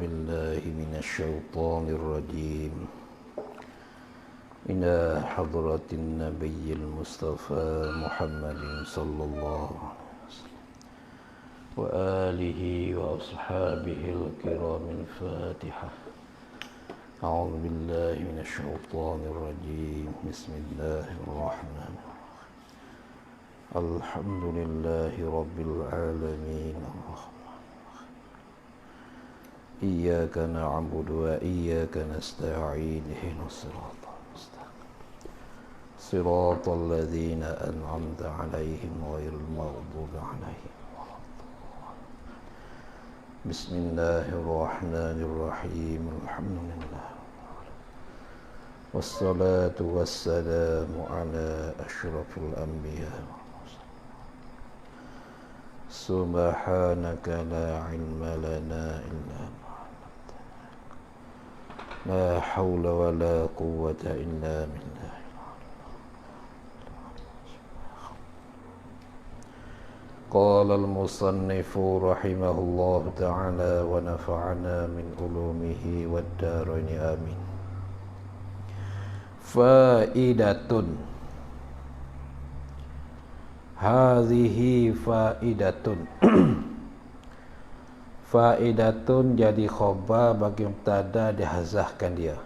بالله من الشيطان الرجيم إلى حضرة النبي المصطفى محمد صلى الله عليه وسلم وآله وأصحابه الكرام الفاتحة. أعوذ بالله من الشيطان الرجيم. بسم الله الرحمن الرحيم. الحمد لله رب العالمين. إياك نعبد وإياك نستعين. اهدنا الصراط المستقيم صراط الذين أنعمت عليهم غير المغضوب عليهم. بسم الله الرحمن الرحيم. الحمد لله والصلاة والسلام على أشرف الأنبياء. سبحانك لا علم لنا إلا ما علمتنا. لا حول ولا قوة إلا بالله. قال المصنف رحمه الله تعالى ونفعنا من علومه والدارين آمين. فائدة. Hadhihi faidatun. Faidatun jadi khabar bagi mubtada dihazahkan dia.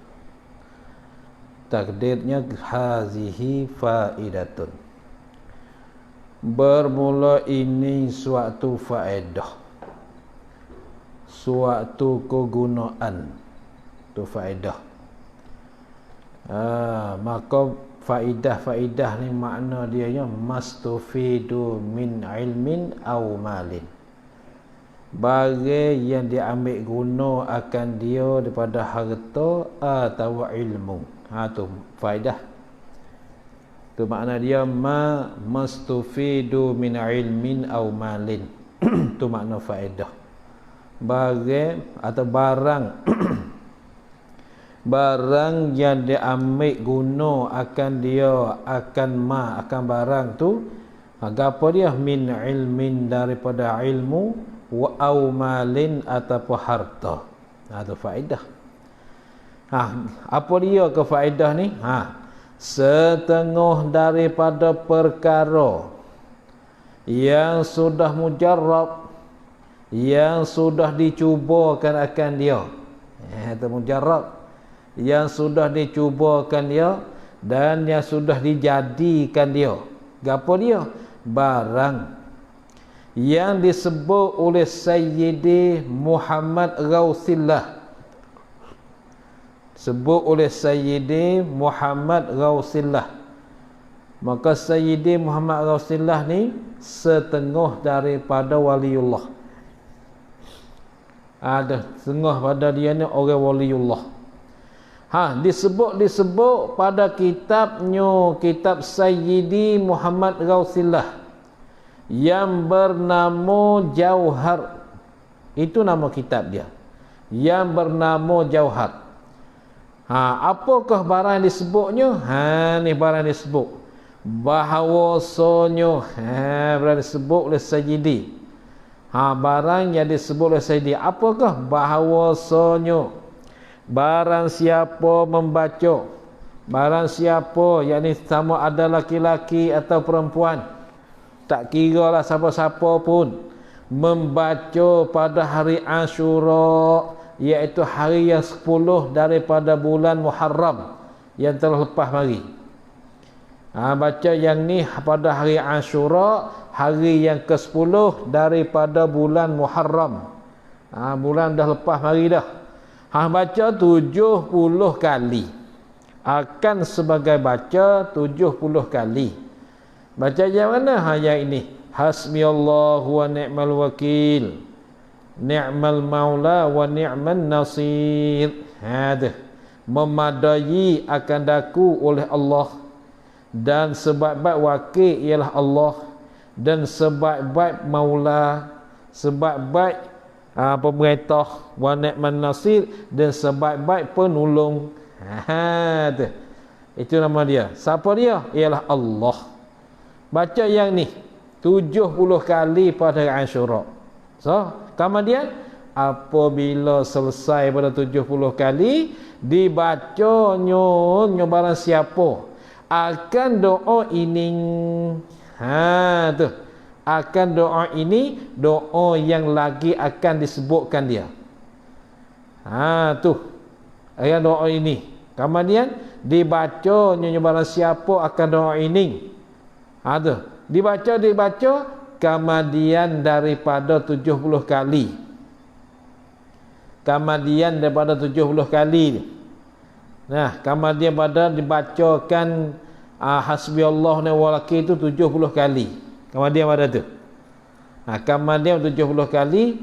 Takdirnya hadhihi faidatun. Bermula ini suatu faedah, suatu kegunaan. Tu faedah. Maka faidah ni makna dia mastufidu min ilmin aw malin. Bagi yang diambil guna akan dia daripada harta atau ilmu. Tu faedah. Tu makna dia mastufidu min ilmin aw malin. Tu makna faedah. Bagi atau barang barang yang diambil guna akan dia akan barang tu apa dia min ilmin daripada ilmu wa au malin ataupun harta. Tu faedah. Apa dia ke faedah ni? Setengah daripada perkara yang sudah mujarrab, yang sudah dicubakan akan dia. Itu mujarrab, yang sudah dicubakan dia dan yang sudah dijadikan dia. Gapo dia? Barang yang disebut oleh Sayyidi Muhammad Ghausillah. Sebut oleh Sayyidi Muhammad Ghausillah. Maka Sayyidi Muhammad Ghausillah ni setengah daripada waliullah. Ada setengah pada dia ni orang waliullah. Disebut pada kitabnya, kitab Sayyidi Muhammad Ghausillah yang bernama Jauhar. Itu nama kitab dia, yang bernama Jauhar. Apakah barang yang disebutnya? Ni barang yang disebut bahawasanya barang disebut oleh Sayyidi. Barang yang disebut oleh Sayyidi apakah? Bahawasanya barang siapa membaca, barang siapa, yakni sama ada laki-laki atau perempuan, tak kira lah siapa-siapa pun, membaca pada hari Ashura, iaitu hari yang 10 daripada bulan Muharram yang telah lepas mari. Baca yang ni pada hari Ashura, hari yang ke-10 daripada bulan Muharram. Bulan dah lepas mari dah. Baca 70 kali. Akan sebagai baca 70 kali. Baca yang mana? Yang ini. Hasbiyallahu wa ni'mal wakil. Ni'mal maula wa ni'man nasir. Memadai akan daku oleh Allah. Dan sebaik-baik wakil ialah Allah. Dan sebaik-baik maula, sebaik-baik pemerintah, wa ni'man nasir, dan sebaik-baik penolong. Itu nama dia. Siapa dia? Ialah Allah. Baca yang ni 70 kali pada hari Ashura. So, kemudian apabila selesai pada 70 kali dibacanya barang siapa akan doa ini. Tu akan doa ini doa yang lagi akan disebutkan dia. Tu ayat doa ini. Kemudian dibacanya barang siapa akan doa ini. Tu dibaca kemudian daripada 70 kali. Kemudian daripada 70 kali. Nah, kemudian pada dibacakan hasbiyallahu ni'mal wakil itu 70 kali. Kemudian pada tu. Kemudian 70 kali.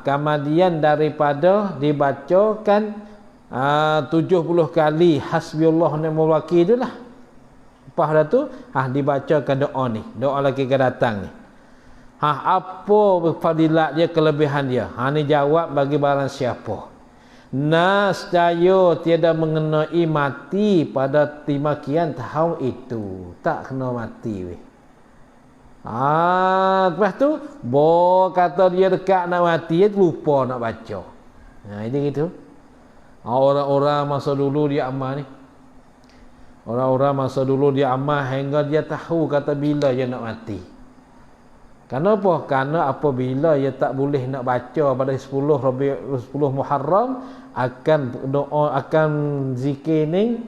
Kemudian daripada dibacakan 70 kali hasbiyallahu ni'mal wakil itulah. Lepas dah tu dibacakan doa ni. Doa lagi akan datang ni. Apa fadilat dia, kelebihan dia? Ni jawab bagi barang siapa. Nascaya tiada mengenai mati pada timakian tahun itu. Tak kena mati weh. Lepas tu kata dia dekat nak mati, dia lupa nak baca. Itu gitu. Orang-orang masa dulu dia amal ni. Orang-orang masa dulu dia amal hingga dia tahu kata bila dia nak mati. Kenapa? Kerana apabila ia tak boleh nak baca pada 10 Muharram, akan doa, akan zikir ni,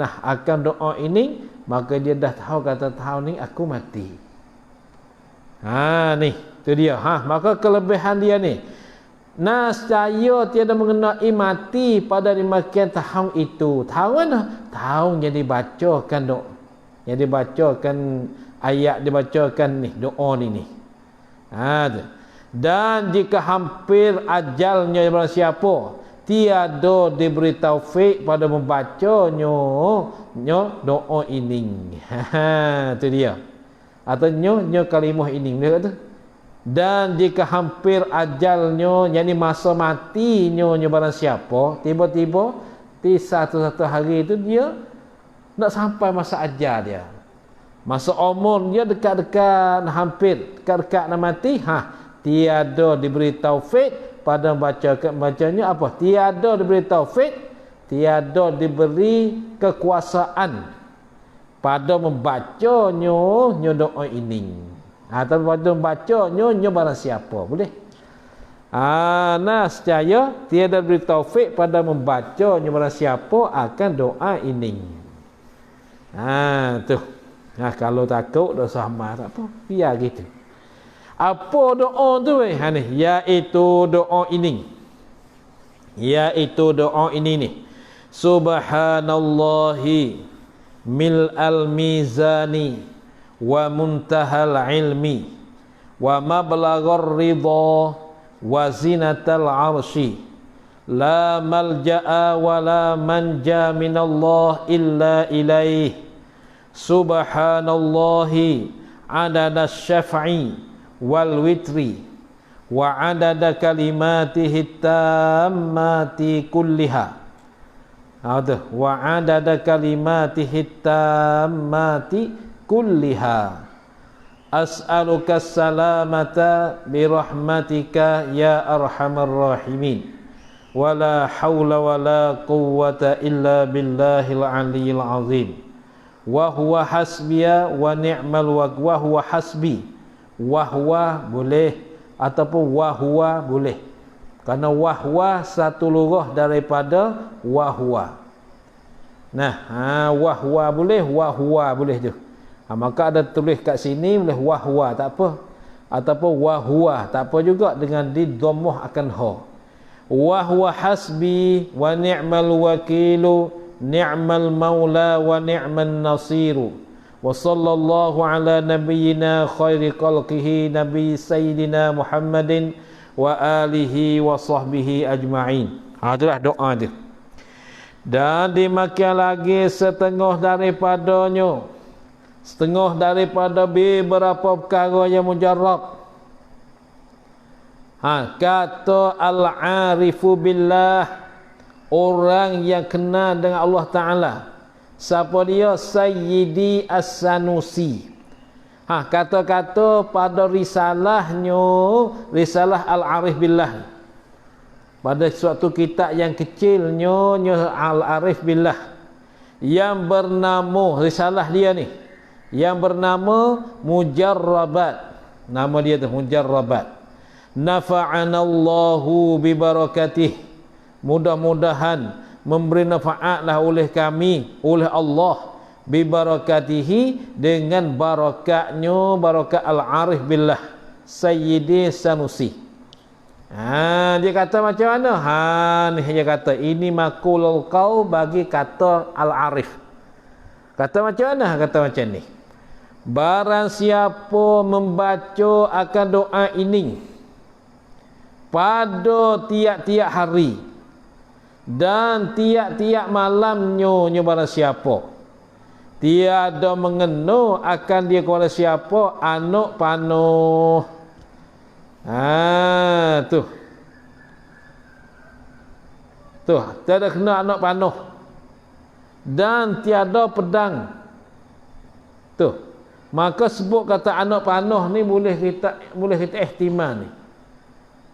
akan doa ini, maka dia dah tahu kata tahun ni aku mati. Ni tu dia. Maka kelebihan dia ni, nascaya tiada mengenai mati pada dimakian tahun itu. Tahun mana? Tahun yang dibacakan doa, yang dibacakan ayat, dibacakan ni doa ni. Dan jika hampir ajalnya barang siapa tiada diberi taufik pada membacanya doa ini. Tu dia. Atau nyo kalimah ini dia kata. Dan jika hampir ajalnya, yakni masa matinya barang siapa, tiba-tiba di satu hari itu dia nak sampai masa ajal dia. Masa umur dia dekat-dekat, hampir dekat-dekat nak mati, tiada diberi taufik pada bacanya apa? Tiada diberi taufik, tiada diberi kekuasaan pada membacanya doa ini. Tapi pada membacanya barang siapa boleh. Nascaya tiada diberi taufik pada membacanya barang siapa akan doa ini. Tu. Kalau takut dosa amal tak apa, biar gitu. Apa doa tu iaitu doa ini. Iaitu doa ini ni. Subhanallahi mil'al mizani wa muntahal ilmi wa mablaghar ridha wa zinatal arsy la malja'a wa la manja minallah illa ilaih. Subhanallahi adada syaf'i wal witri wa adada kalimatihi tammati kulliha. Wa adada kalimatihi tammati kulliha. As'aluka salamata birahmatika ya arhamar rahimin. Wala hawla wala quwwata illa billahil aliyyil azim. Wa huwa hasbiya wa ni'mal wa huwa hasbi. Wa huwa boleh ataupun wa huwa boleh. Kerana wa huwa satu lurah daripada wa huwa. Wa huwa boleh, wa huwa boleh tu. Maka ada tulis kat sini boleh wa huwa tak apa. Ataupun wa huwa tak apa juga dengan di dhammah akan ha. Wa huwa hasbi wa ni'mal wakilu. Ni'mal maula wa ni'man nasiru. Wa sallallahu ala nabiyyina khairi khalqihi nabi sayyidina Muhammadin wa alihi wa sahbihi ajma'in. Itulah doa dia. Dan dimakan lagi setengah daripadanya, setengah daripada beberapa perkara yang mujarrab. Kata al-arifu billah, orang yang kenal dengan Allah Ta'ala. Siapa dia? Sayyidi As-Sanusi. Kata-kata pada risalahnya, risalah Al-Arif Billah. pada suatu kitab yang kecil nyo Al-Arif Billah yang bernama, risalah dia ni yang bernama Mujarrabat, nama dia tu Mujarrabat. Nafa'anallahu bibarakatih, mudah-mudahan memberi nafaatlah oleh kami, oleh Allah, bibarakatihi, dengan barakatnya, barakat Al-Arif Billah Sayyidi Sanusi. Dia kata macam mana? Ni dia kata ini makulul kau bagi kata Al-Arif. Kata macam mana? Kata macam ni, barang siapa membaca akan doa ini pada tiap-tiap hari dan tiap-tiap malamnya, barang siapa tiada mengena akan dia kepada siapa anak panuh. Tu tiada kena anak panuh dan tiada pedang. Tu maka sebut kata anak panuh ni boleh kita ihtimal ni.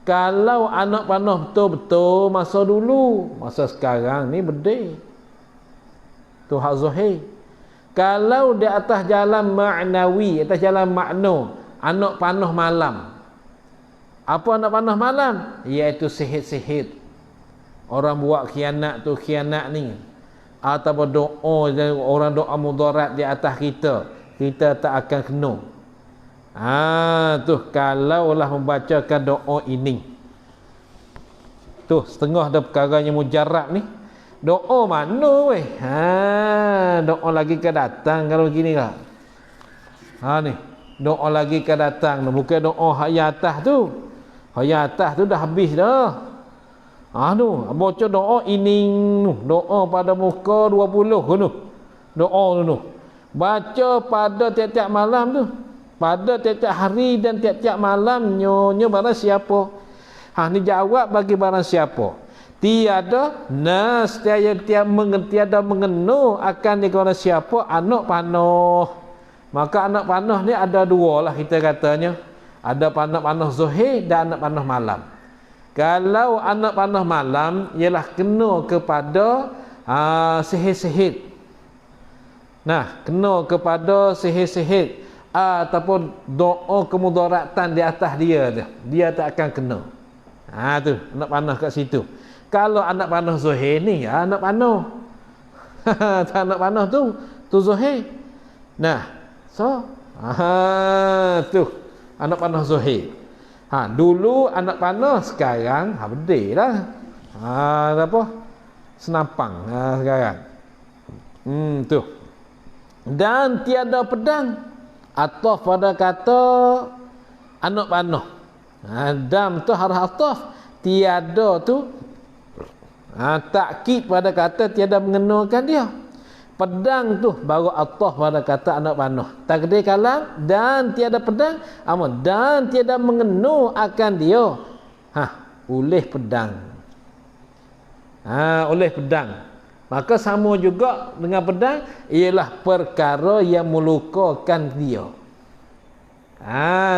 Kalau anak panuh betul-betul masa dulu, masa sekarang ni bedil. Tu hak zahir. Kalau di atas jalan ma'nawi, atas jalan makna, anak panuh malam. Apa anak panuh malam? Iaitu sihir-sihir. Orang buat khianat tu, khianat ni. Atau doa, orang doa mudarat di atas kita tak akan kena. Tu kalaulah membacakan doa ini. Tu setengah dah perkaranya mujarab ni. Doa mana weh? Doa lagi ke datang kalau gini lah. Ni doa lagi ke datang, bukan doa hak atas tu. Hak atas tu dah habis dah. Tu baca doa ini, doa pada muka 20 tu. Doa tu. Baca pada tiap-tiap malam tu. Pada tiap-tiap hari dan tiap-tiap malam nyonya barang siapa. Ni jawab bagi barang siapa. Tiada nas, tiada mengena akan dia kepada siapa anak panuh. Maka anak panuh ni ada dua lah kita katanya. Ada anak panuh zahir dan anak panuh malam. Kalau anak panuh malam ialah kena kepada sihir-sihir. Kena kepada sihir-sihir ataupun doa kemudaratan di atas dia tak akan kena. Tu anak panuh kat situ. Kalau anak panuh zahir ni, anak panuh. Anak panuh tu zahir. Tu anak panuh zahir. Dulu anak panuh, sekarang bedil lah. Apa? Senapang sekarang. Tu. Dan tiada pedang ataf pada kata anak panuh. Dam tu harf ataf, tiada tu takkid pada kata tiada mengenakan dia. Pedang tu baru ataf pada kata anak panuh. Takdir kalam dan tiada pedang, dan tiada mengena akan dia. Oleh pedang. Oleh pedang. Maka sama juga dengan pedang, ialah perkara yang melukakan dia.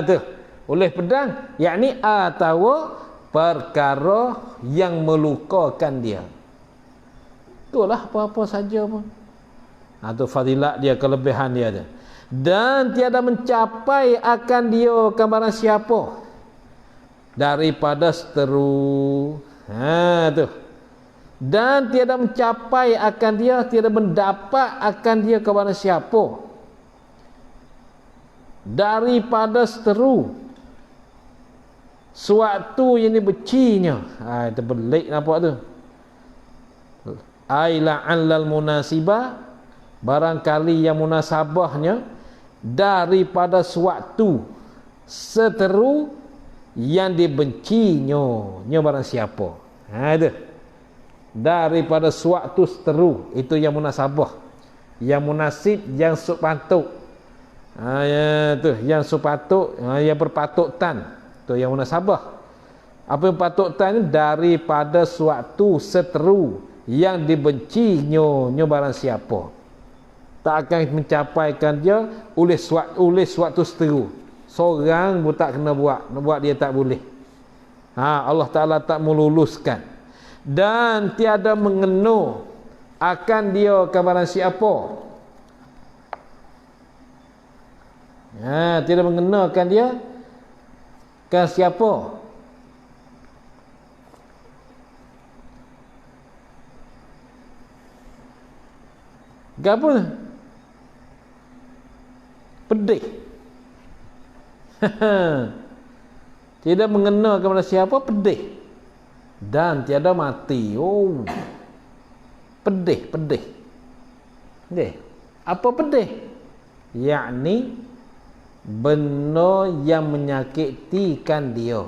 Tu oleh pedang, yakni atau perkara yang melukakan dia. Itulah apa-apa saja pun. Tu fadilat dia, kelebihan dia tu. Dan tiada mencapai akan dia ke barang siapa daripada seteru. Tu. Dan tiada mencapai akan dia, tiada mendapat akan dia ke barang siapa daripada seteru suatu yang dibecinya. Itu belik nampak tu. Aila'allal munasibah, barangkali yang munasabahnya daripada suatu seteru yang dibencinya barang siapa. Itu daripada suatu seteru, itu yang munasabah, yang munasib, yang sepatut. Tu yang sepatut, yang berpatutan, tu yang munasabah. Apa yang patutkan daripada suatu seteru yang dibencinya barang siapa, tak akan mencapaikan dia oleh suatu seteru. Seorang pun tak kena buat dia tak boleh. Allah Ta'ala tak meluluskan. Dan tiada mengenu akan dia ke barang siapa. Tiada mengenakan dia ke siapa. Gapo? Pedih. Tidak mengena kepada siapa, pedih. Dan tiada mati. Pedih. Apa pedih? Yakni benda yang menyakitikan dia.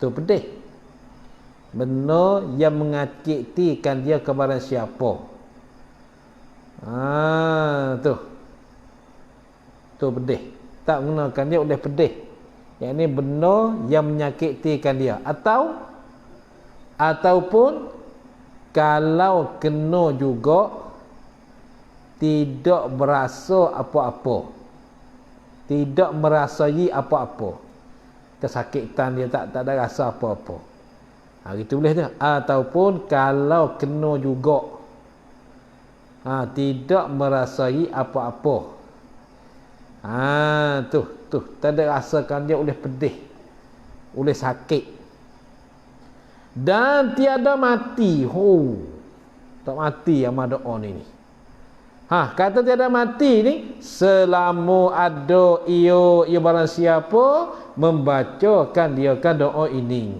Tu pedih. Benda yang menyakitikan dia kepada siapa. Tu pedih. Tak menggunakan dia oleh pedih. Yang ini benda yang menyakitikan dia. Ataupun kalau kena juga tidak berasa apa-apa. Tidak merasai apa-apa. Kesakitan dia tak ada rasa apa-apa. Itu boleh tu. Ataupun kalau kena juga tidak merasai apa-apa. Tu tak ada rasakan dia oleh pedih, oleh sakit. Dan tiada mati. Tak mati amal doa ni. Kata tiada mati ni selama ada ia barang siapa membacakan dia kan doa ini.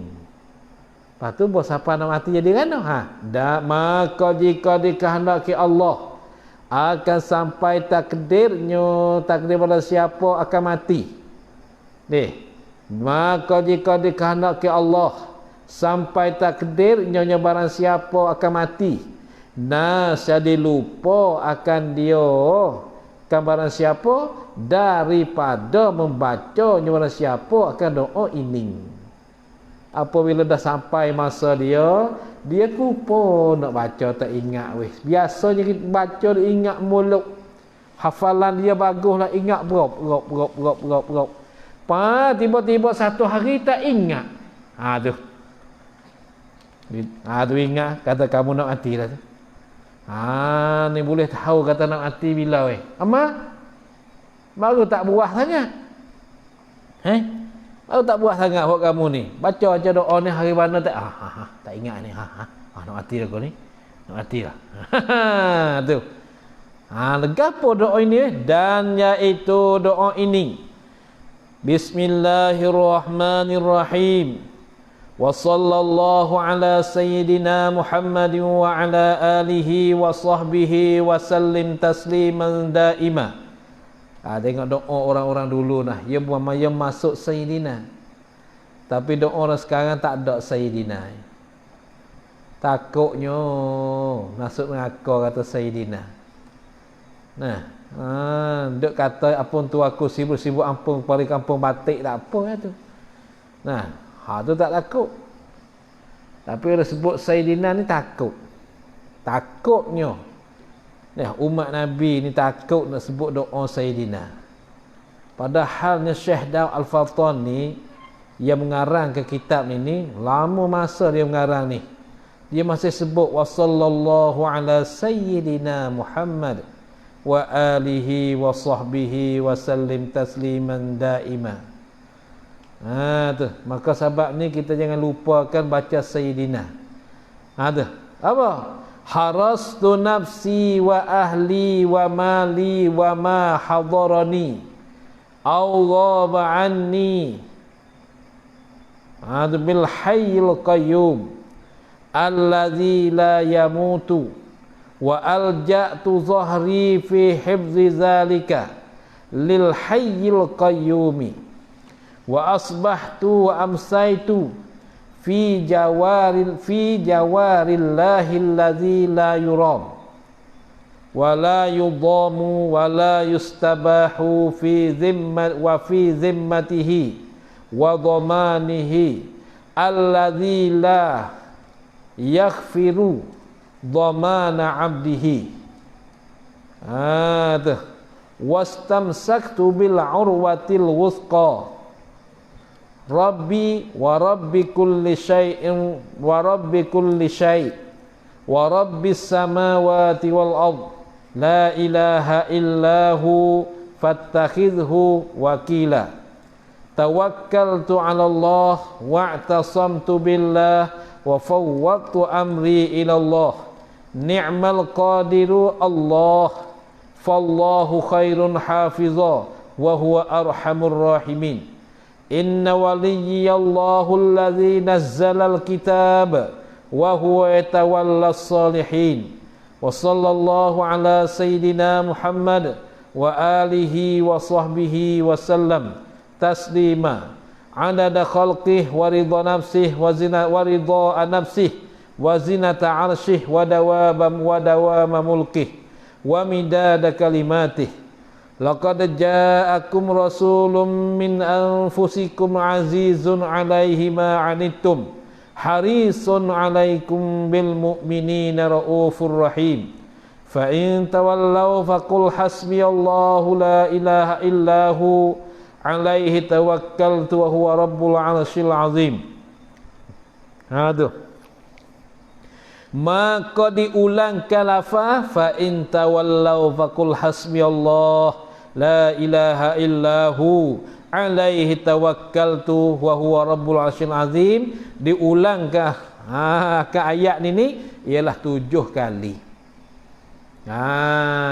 Lepas tu buat siapa nak mati jadi kan? Maka jika dikehendaki Allah akan sampai takdir pada siapa akan mati. Maka jika dikehendaki Allah sampai takdirnya barang siapa akan mati. Jadi lupa akan dia kan barang siapa daripada membacanya barang siapa akan doa ini. Apabila dah sampai masa dia lupa nak baca, tak ingat weh. Biasanya kita baca dia ingat mulut. Hafalan dia baguslah, ingat berop. Tiba-tiba satu hari tak ingat. Tu ingat kata kamu nak mati dah tu. Ni boleh tahu kata nak mati bila weh. Baru tak buah sangat. Baru tak buat sangat buat kamu ni. Baca aja doa ni hari mana tak tak ingat ni. Nak mati dah kau ni. Nak mati dah. Tu. Legapo doa ini dan iaitu doa ini. Bismillahirrahmanirrahim. Wa sallallahu ala sayyidina Muhammadin wa ala alihi wa sahbihi wa sallim tasliman daima. Tengok doa orang-orang dulu nah. Ia masuk Sayyidina. Tapi doa orang sekarang tak ada Sayyidina. Takutnya masuk mengaku kata Sayyidina. Duk kata apun tu aku sibuk-sibuk ampun pari kampung batik tak apa tu. Tu tak takut. Tapi orang sebut Sayyidina ni takut. Takutnya umat Nabi ni takut nak sebut doa Sayyidina. Padahalnya Syekh Daud Al-Fatan ni yang mengarang ke kitab ini, lama masa dia mengarang ni. Dia masih sebut wa sallallahu ala sayyidina Muhammad wa alihi wa sahbihi wa sallim tasliman daima. Maka sebab ni kita jangan lupakan baca Sayyidina. Apa? Harastu nafsi wa ahli wa mali wa ma hadarani aw ghaba anni bil hayyil qayyum alladzi la yamutu wa alja'tu dhahri fi hifzi zalika lil hayyil qayyumi wa asbahtu wa amsaitu fi jawarillahi allazi la yuram wa la yudamu wa la yustabahu fi zimmatihi wa dhamanihi allazi la yaghfiru dhamana abdihi. Wastamsaktu bil urwatil wuthqa Rabbi wa rabbi kulli syai'in wa rabbi kulli syai' wa rabbis samawati wal ard la ilaha illahu fattakhidhu wakila tawakkaltu 'ala Allah wa'tasamtu billah wa fawwadtu amri ila Allah ni'mal qadiru Allah fallahu khairun hafiza wa huwa arhamur rahimin inna waliyallahu alladhi nazzala al-kitab wa huwa yatawallas salihin wa sallallahu ala sayyidina Muhammad wa alihi wa sahbihi wa sallam taslima adada khalqih wa ridha nafsih wa ridha nafsih wa zinata arshih wa dawama mulkih wa midada kalimatih laqad ja'akum rasulun min anfusikum azizun 'alaihi ma 'anittum harisun 'alaikum bil mu'minina raufur rahim fa in tawallaw faqul hasbiyallahu la ilaha illahu 'alaihi tawakkaltu wa huwa rabbul 'arsyil 'azim. Aduh. Maka diulang kalafah fa in tawallaw faqul hasbiyallah la ilaha illahu 'alaihi tawakkaltu wa huwa rabbul 'arsyil 'azim. Diulang ke ayat ni ialah 7 kali.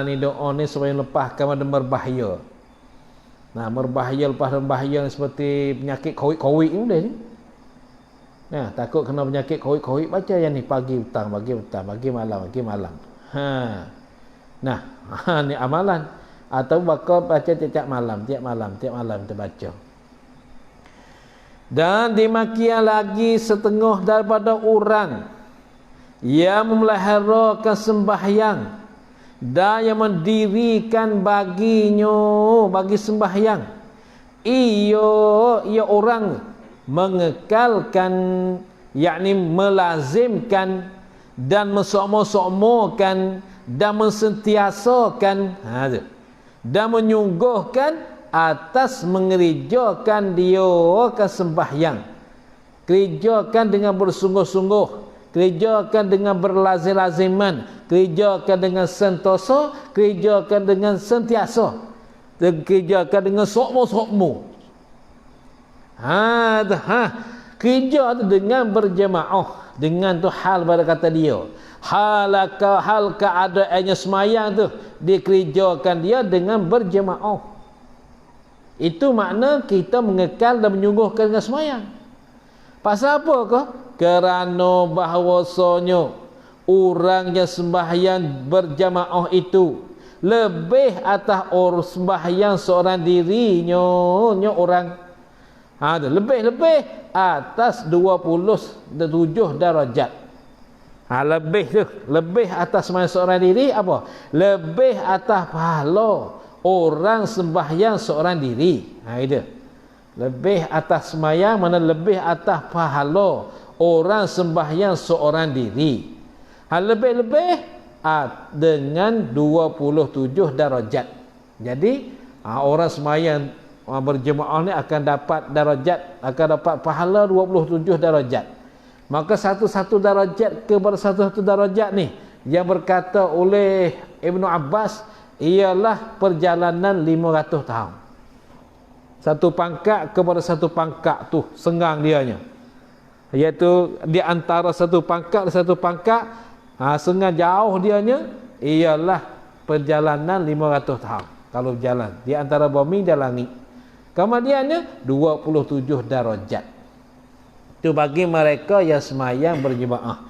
Ni doa ni supaya lepaskan pada berbahaya. Berbahaya lepas berbahaya seperti penyakit COVID ni boleh ni. Takut kena penyakit COVID baca yang ni pagi petang, pagi malam. Ni amalan atau baca tiap malam kita baca. Dan demikian lagi setengah daripada orang yang memeliharakan sembahyang dan yang mendirikan bagi sembahyang. Ia orang mengekalkan, yakni melazimkan dan mensokmo-sokmokan dan mensentiasakan dan menyungguhkan atas mengerjakan dia ke sembahyang, kerjakan dengan bersungguh-sungguh, kerjakan dengan berlazim-laziman, kerjakan dengan sentosa, kerjakan dengan sentiasa, kerjakan dengan sokmo-sokmo. Kerja tu dengan berjemaah, dengan tu hal pada kata dia. Hal keadaannya semayang tu dikerjakan dia dengan berjemaah. Itu makna kita mengekal dan menyungguhkan dengan semayang. Pasal apa ke? Kerana bahawasanya orang yang sembahyang berjemaah itu lebih atas sembahyang seorang dirinya orang. Lebih atas 27 darajat. Lebih atas sembahyang seorang diri apa? Lebih atas pahala orang sembahyang seorang diri. Itu. Lebih atas sembahyang mana lebih atas pahala orang sembahyang seorang diri. Lebih-lebih dengan 27 darajat. Jadi orang sembahyang berjemaah ni akan dapat darajat, akan dapat pahala 27 darajat. Maka satu-satu darajat kepada satu-satu darajat ni yang berkata oleh Ibnu Abbas ialah perjalanan 500 tahun. Satu pangkat kepada satu pangkat tu senggang dianya. Iaitu di antara satu pangkat dan satu pangkat senggang jauh dianya ialah perjalanan 500 tahun. Kalau berjalan di antara bumi dan langit. Kemudiannya 27 darajat. Itu bagi mereka yang semayang berjemaah.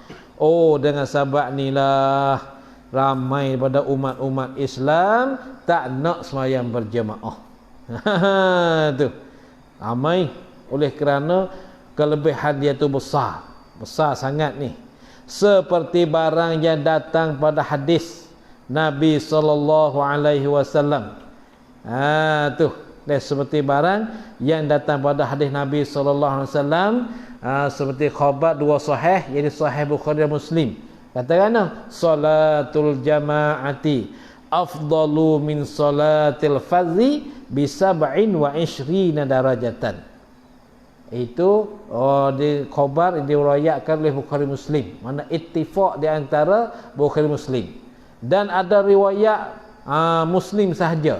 Dengan sebab inilah ramai pada umat-umat Islam tak nak semayang berjemaah. Tu. Ramai oleh kerana kelebihan dia tu besar. Besar sangat ni. Seperti barang yang datang pada hadis Nabi SAW. Tu. Dan seperti barang yang datang pada hadis Nabi SAW, seperti khabar 2 sahih, iaitu sahih Bukhari dan Muslim. Katakanlah salatul jama'ati afdalu min salatil fardhi bi 27 darajatan. itu di khabar diriwayatkan oleh Bukhari Muslim, mana ittifaq di antara Bukhari Muslim. Dan ada riwayat Muslim sahaja.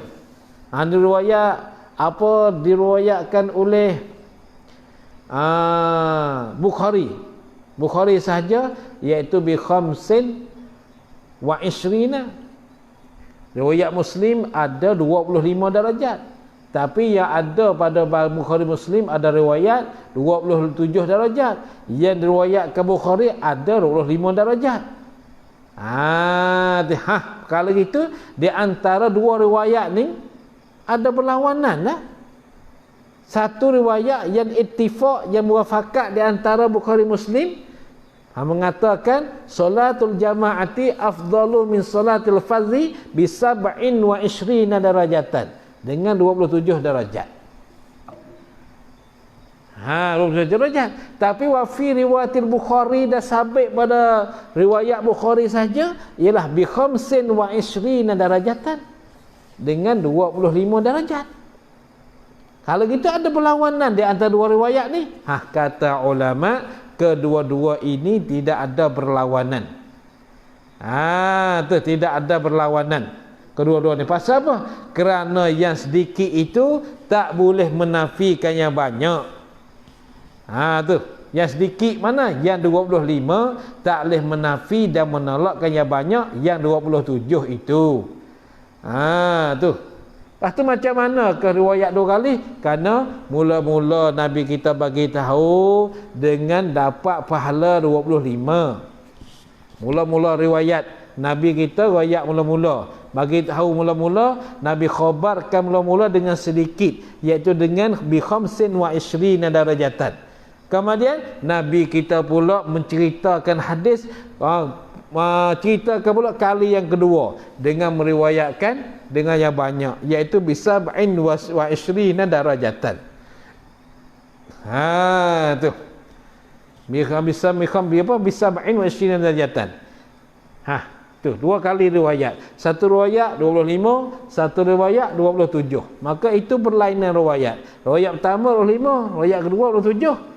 Diriwayatkan oleh Bukhari sahaja, iaitu bi khamsin wa ishrina. Riwayat Muslim ada 25 darajat. Tapi yang ada pada Bukhari Muslim ada riwayat 27 darajat. Yang diriwayatkan Bukhari ada 25 darajat. Kalau gitu di antara dua riwayat ni ada berlawanan lah. Satu riwayat yang ittifaq, yang muafakat di antara Bukhari Muslim, mengatakan salatul jamaati afdalu min salatil fardhi bi 27 darajatan, dengan 27 darajat. 27 darajat. Tapi wa fi riwayatil Bukhari, dah sabit pada riwayat Bukhari saja, ialah bi 25 darajatan, dengan 25 darajat. Kalau gitu ada berlawanan di antara dua riwayat ni. Kata ulama, kedua-dua ini tidak ada berlawanan. Tidak ada berlawanan kedua-dua ni. Pasal apa? Kerana yang sedikit itu tak boleh menafikan yang banyak. Yang sedikit mana? Yang 25 tak boleh menafi dan menolakkan yang banyak, yang 27 itu. Lepas tu macam mana ke riwayat dua kali? Kerana mula-mula Nabi kita bagi tahu dengan dapat pahala 25. Mula-mula riwayat Nabi kita, riwayat mula-mula bagi tahu mula-mula, Nabi khabarkan mula-mula dengan sedikit, iaitu dengan bi 25 darajatan. Kemudian Nabi kita pula menceritakan hadis, ceritakan pula kali yang kedua dengan meriwayatkan dengan yang banyak, iaitu bi 27 darajatan. Tu bisa 27 darajatan. Tu dua kali riwayat. Satu riwayat 25, satu riwayat 27. Maka itu berlainan riwayat. Riwayat pertama 25, riwayat kedua 27.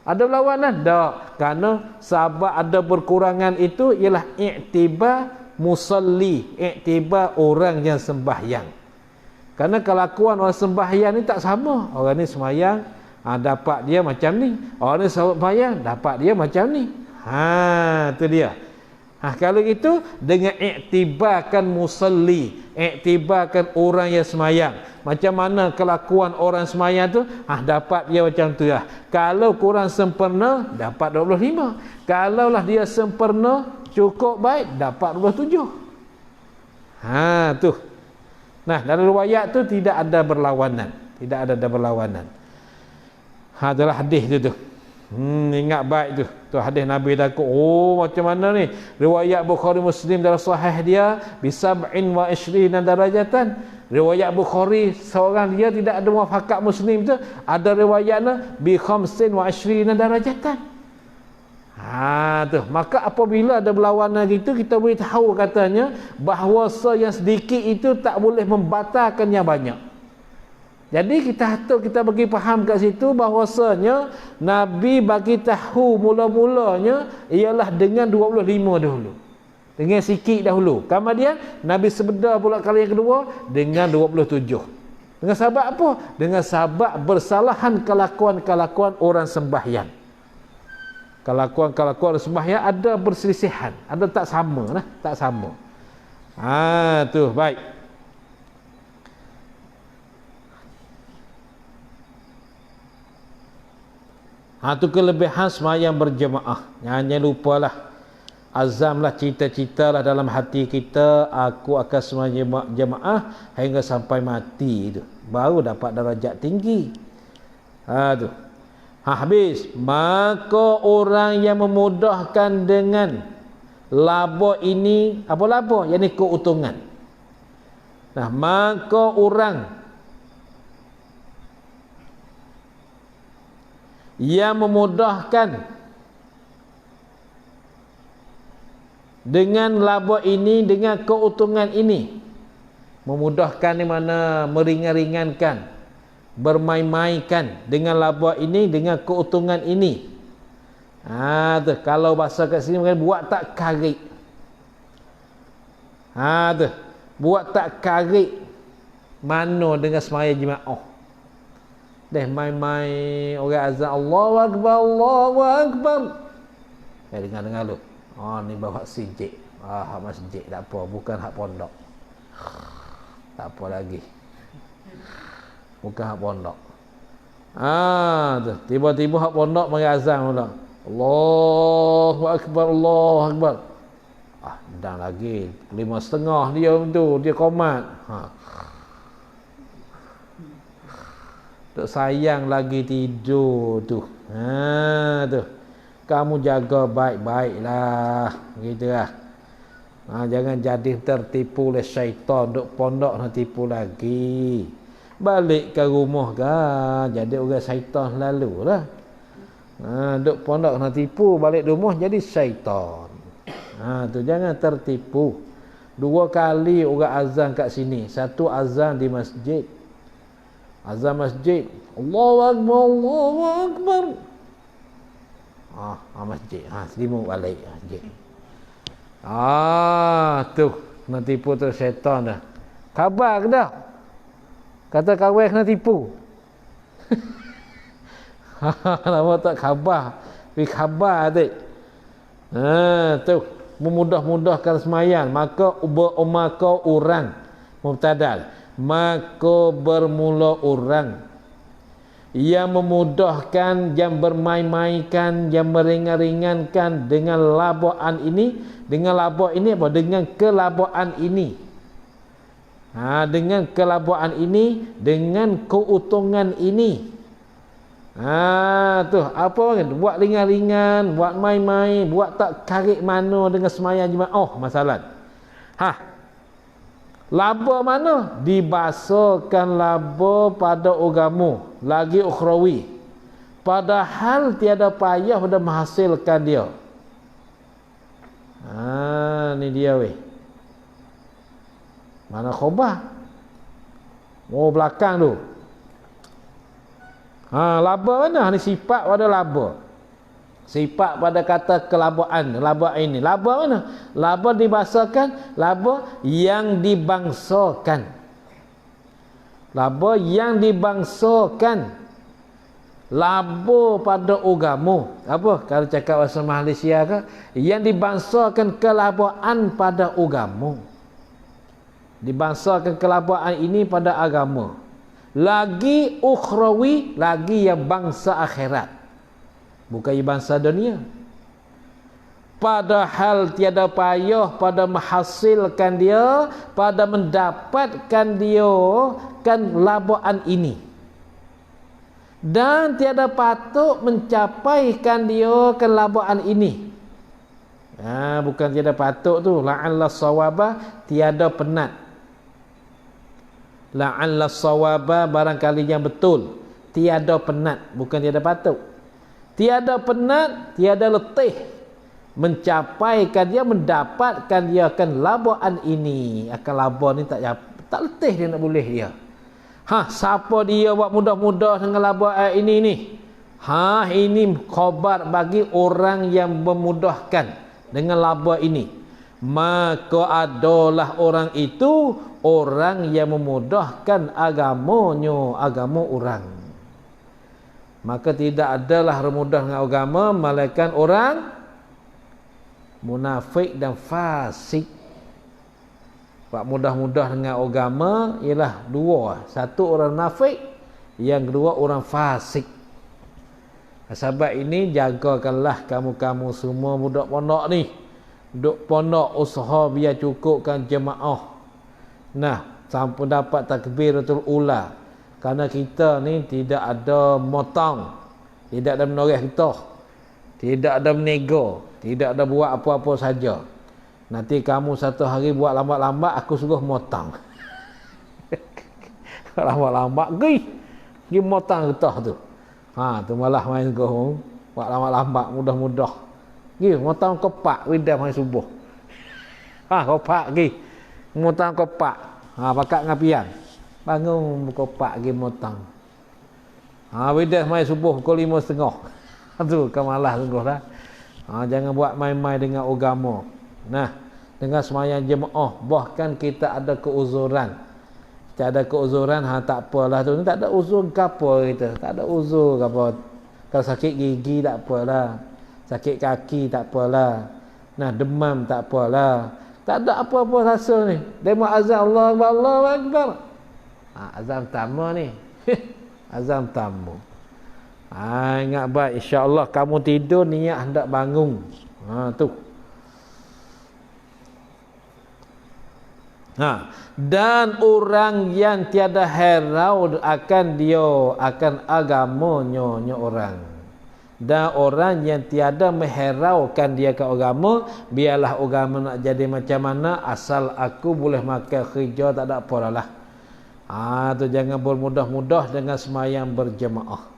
Ada berlawanan? Tak. Kerana sahabat ada berkurangan itu ialah iktibar musalli, iktibar orang yang sembahyang. Kerana kelakuan orang sembahyang ni tak sama. Orang ni sembahyang dapat dia macam ni, orang ni sembahyang dapat dia macam ni. Tu dia. Kalau itu dengan iktibarkan musalli, iktibarkan orang yang semayang. Macam mana kelakuan orang semayang tu, dapat dia macam tu lah. Kalau kurang sempurna, dapat 25. Kalaulah dia sempurna, cukup baik, dapat 27. Tu. Nah, dalam riwayat tu tidak ada berlawanan. Tidak ada berlawanan. Adalah hadis tu. Ingat baik tu hadis Nabi takut. Macam mana ni riwayat Bukhari Muslim dalam sahih dia bi 27 darajatan. Riwayat Bukhari seorang dia tidak ada muafakat Muslim tu, ada riwayatnya bi 25 darajatan. Tu maka apabila ada berlawanan gitu, kita boleh tahu katanya bahawa yang sedikit itu tak boleh membatalkan yang banyak. Jadi kita bagi faham kat situ bahawasanya Nabi bagi tahu mula-mulanya ialah dengan 25 dahulu. Dengan sikit dahulu. Kemudian Nabi sebeda pula kali yang kedua dengan 27. Dengan sebab apa? Dengan sebab bersalahan kelakuan-kelakuan orang sembahyang. Kelakuan-kelakuan orang sembahyang ada berselisihan, ada tak sama lah, tak sama. Tu baik. Itu kelebihan semayang berjemaah. Jangan lupalah, azamlah, cita-citalah dalam hati kita, aku akan semayang jemaah hingga sampai mati. Itu baru dapat darajat tinggi. Tu. Habis. Maka orang yang memudahkan dengan laba ini, apa laba? Yang ni keuntungan. Nah, maka orang yang memudahkan dengan laba ini, dengan keuntungan ini. Memudahkan ni mana? Meringan-ringankan. bermain-mainkan dengan laba ini, dengan keuntungan ini. Tu kalau bahasa kat sini buat tak karik. Tu buat tak karik mano dengan semaya jemaah. Dah main-main orang azan Allahu akbar, Allahu akbar. Dengar lu. Ni bawa sijik. Hak masjid tak apa, bukan hak pondok. Tak apa lagi. Bukan hak pondok. Tu tiba-tiba hak pondok mari azan pula. Allahu akbar, Allahu akbar. Dah lagi 5.30 dia tu, dia komat. Tak sayang lagi tidur tu. Tu. Kamu jaga baik-baiklah. Gitulah. Jangan jadi tertipu oleh syaitan. Duk pondok nak tipu lagi. Balik ke rumah kan. Jadi orang syaitan lalu lah. Duk pondok nak tipu. Balik rumah jadi syaitan. Tu jangan tertipu. 2 kali orang azan kat sini. Satu azan di masjid. Azan masjid. Allahu akbar, Allahu akbar. Masjid. Selimut balik masjid. Tu kena tipu tu syaitan dah. Khabar ke dah? Kata kawan kena tipu. Lama tak khabar. Tapi khabar adik. Tu memudah-mudahkan semayang, maka orang mubtadal, maka bermula orang yang memudahkan, yang bermain-mainkan, yang meringan-ringankan dengan labaan ini, dengan laba ini apa? Dengan kelabaan ini. Dengan kelabaan ini, dengan keuntungan ini. Tu apa kan? Buat ringan-ringan, buat main-main, buat tak karik mana dengan semayang jemaah masalah. Laba mana? Dibasakan laba pada agama lagi ukhrawi. Padahal tiada payah pada menghasilkan dia. Ni dia weh. Mana khabar? Belakang tu. Laba mana? Ni sifat pada laba. Sifat pada kata kelabaan, laba ini. Laba mana? Laba dibahasakan, laba yang dibangsakan. Laba yang dibangsakan. Laba pada agama. Apa? Kalau cakap bahasa Malaysia ke? Yang dibangsakan kelabaan pada agama. Dibangsakan kelabaan ini pada agama. Lagi ukhrawi, lagi yang bangsa akhirat. Bukan bangsa dunia. Padahal tiada payah pada menghasilkan dia, pada mendapatkan dia kan labaan ini. Dan tiada patut mencapaikan dia kan labaan ini. Bukan tiada patut tu, la'alla sawaba, tiada penat. La'alla sawaba, barangkali yang betul. Tiada penat, bukan tiada patut. Tiada penat, tiada letih mencapaikan dia, mendapatkan dia akan labaan ini. Akan laba ni tak letih dia nak boleh dia. Siapa dia buat mudah-mudah dengan labaan ini ni? Ini khabar bagi orang yang memudahkan dengan laba ini. Maka adalah orang itu orang yang memudahkan agamanya, agama orang. Maka tidak adalah remudah dengan agama melainkan orang munafik dan fasik. Pak mudah-mudah dengan agama ialah dua. Satu orang munafik, yang kedua orang fasik. Sebab ini jagakanlah kamu-kamu semua budak pondok ni. Duk pondok usaha biar cukupkan jemaah. Sampai dapat takbiratul ula. Karena kita ni tidak ada motong, tidak ada menoreh kita, tidak ada menego, tidak ada buat apa-apa saja. Nanti kamu satu hari buat lambat-lambat, aku suruh motong. Lambat-lambat, pergi motong kita tu. Tu malah main gohong, buat lambat-lambat, mudah-mudah. Pergi motong kepak, widam hari subuh. Kepak pergi, motong kepak. Pakat ngapian. Bangun buka pak pergi motong. Bidah mai subuh pukul 5.30. Tu kan malas sungguh dah. Jangan buat main-main dengan agama. Nah, dengan sembahyang jemaah, bahkan kita ada keuzuran. Kita ada keuzuran, tak apalah tu. Tak ada uzur gapo kita. Tak ada uzur gapo. Kalau sakit gigi tak apalah. Sakit kaki tak apalah. Nah, demam tak apalah. Tak ada apa-apa rasa ni. Demo azan Allahu Akbar. Azan pertama ni. Azan pertama. Ingat baik, insya-Allah kamu tidur niat hendak bangun. Tu. Dan orang yang tiada herau akan akan agamanya orang. Dan orang yang tiada mengheraukan dia ke agama, biarlah agama nak jadi macam mana, asal aku boleh makan kerja tak ada apa lah. Tu jangan bermudah-mudah dengan sembahyang berjemaah.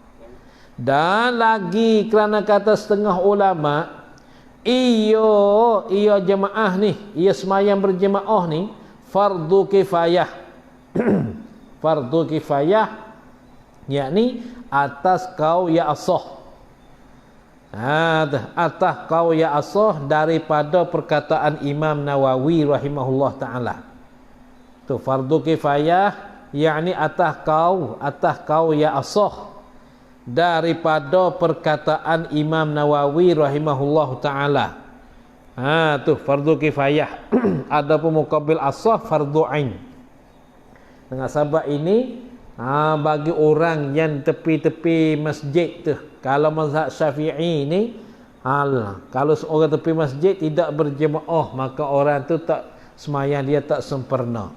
Dan lagi kerana kata setengah ulama, ia jemaah ni, ia sembahyang berjemaah ni fardu kifayah. Fardu kifayah yakni atas kau ya asah. Atas kau ya asah daripada perkataan Imam Nawawi rahimahullah ta'ala. Tu fardu kifayah yakni atas kau ya asah daripada perkataan Imam Nawawi rahimahullah ta'ala. Tu fardu kifayah. Adapun muqabil asah fardu ain. Dengan sebab ini bagi orang yang tepi-tepi masjid tu, kalau mazhab Syafi'i ni, kalau seorang tepi masjid tidak berjemaah, maka orang tu tak sembahyang dia tak sempurna.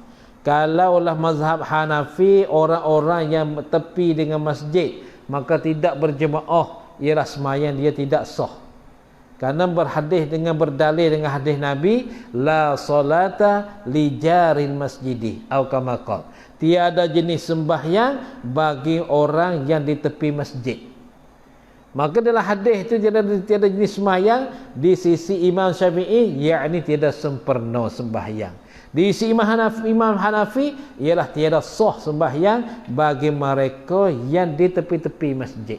Kalaulah mazhab Hanafi, orang-orang yang tepi dengan masjid maka tidak berjemaah, ialah sembahyang dia tidak sah. Kerana berdalil dengan hadis Nabi, la solata li jarin masjidi atau kama qala. Tiada jenis sembahyang bagi orang yang di tepi masjid. Maka dalam hadis itu tiada jenis sembahyang di sisi Imam Syafi'i, yakni tiada sempurna sembahyang. Di sisi Imam Hanafi ialah tiada sah sembahyang bagi mereka yang di tepi-tepi masjid.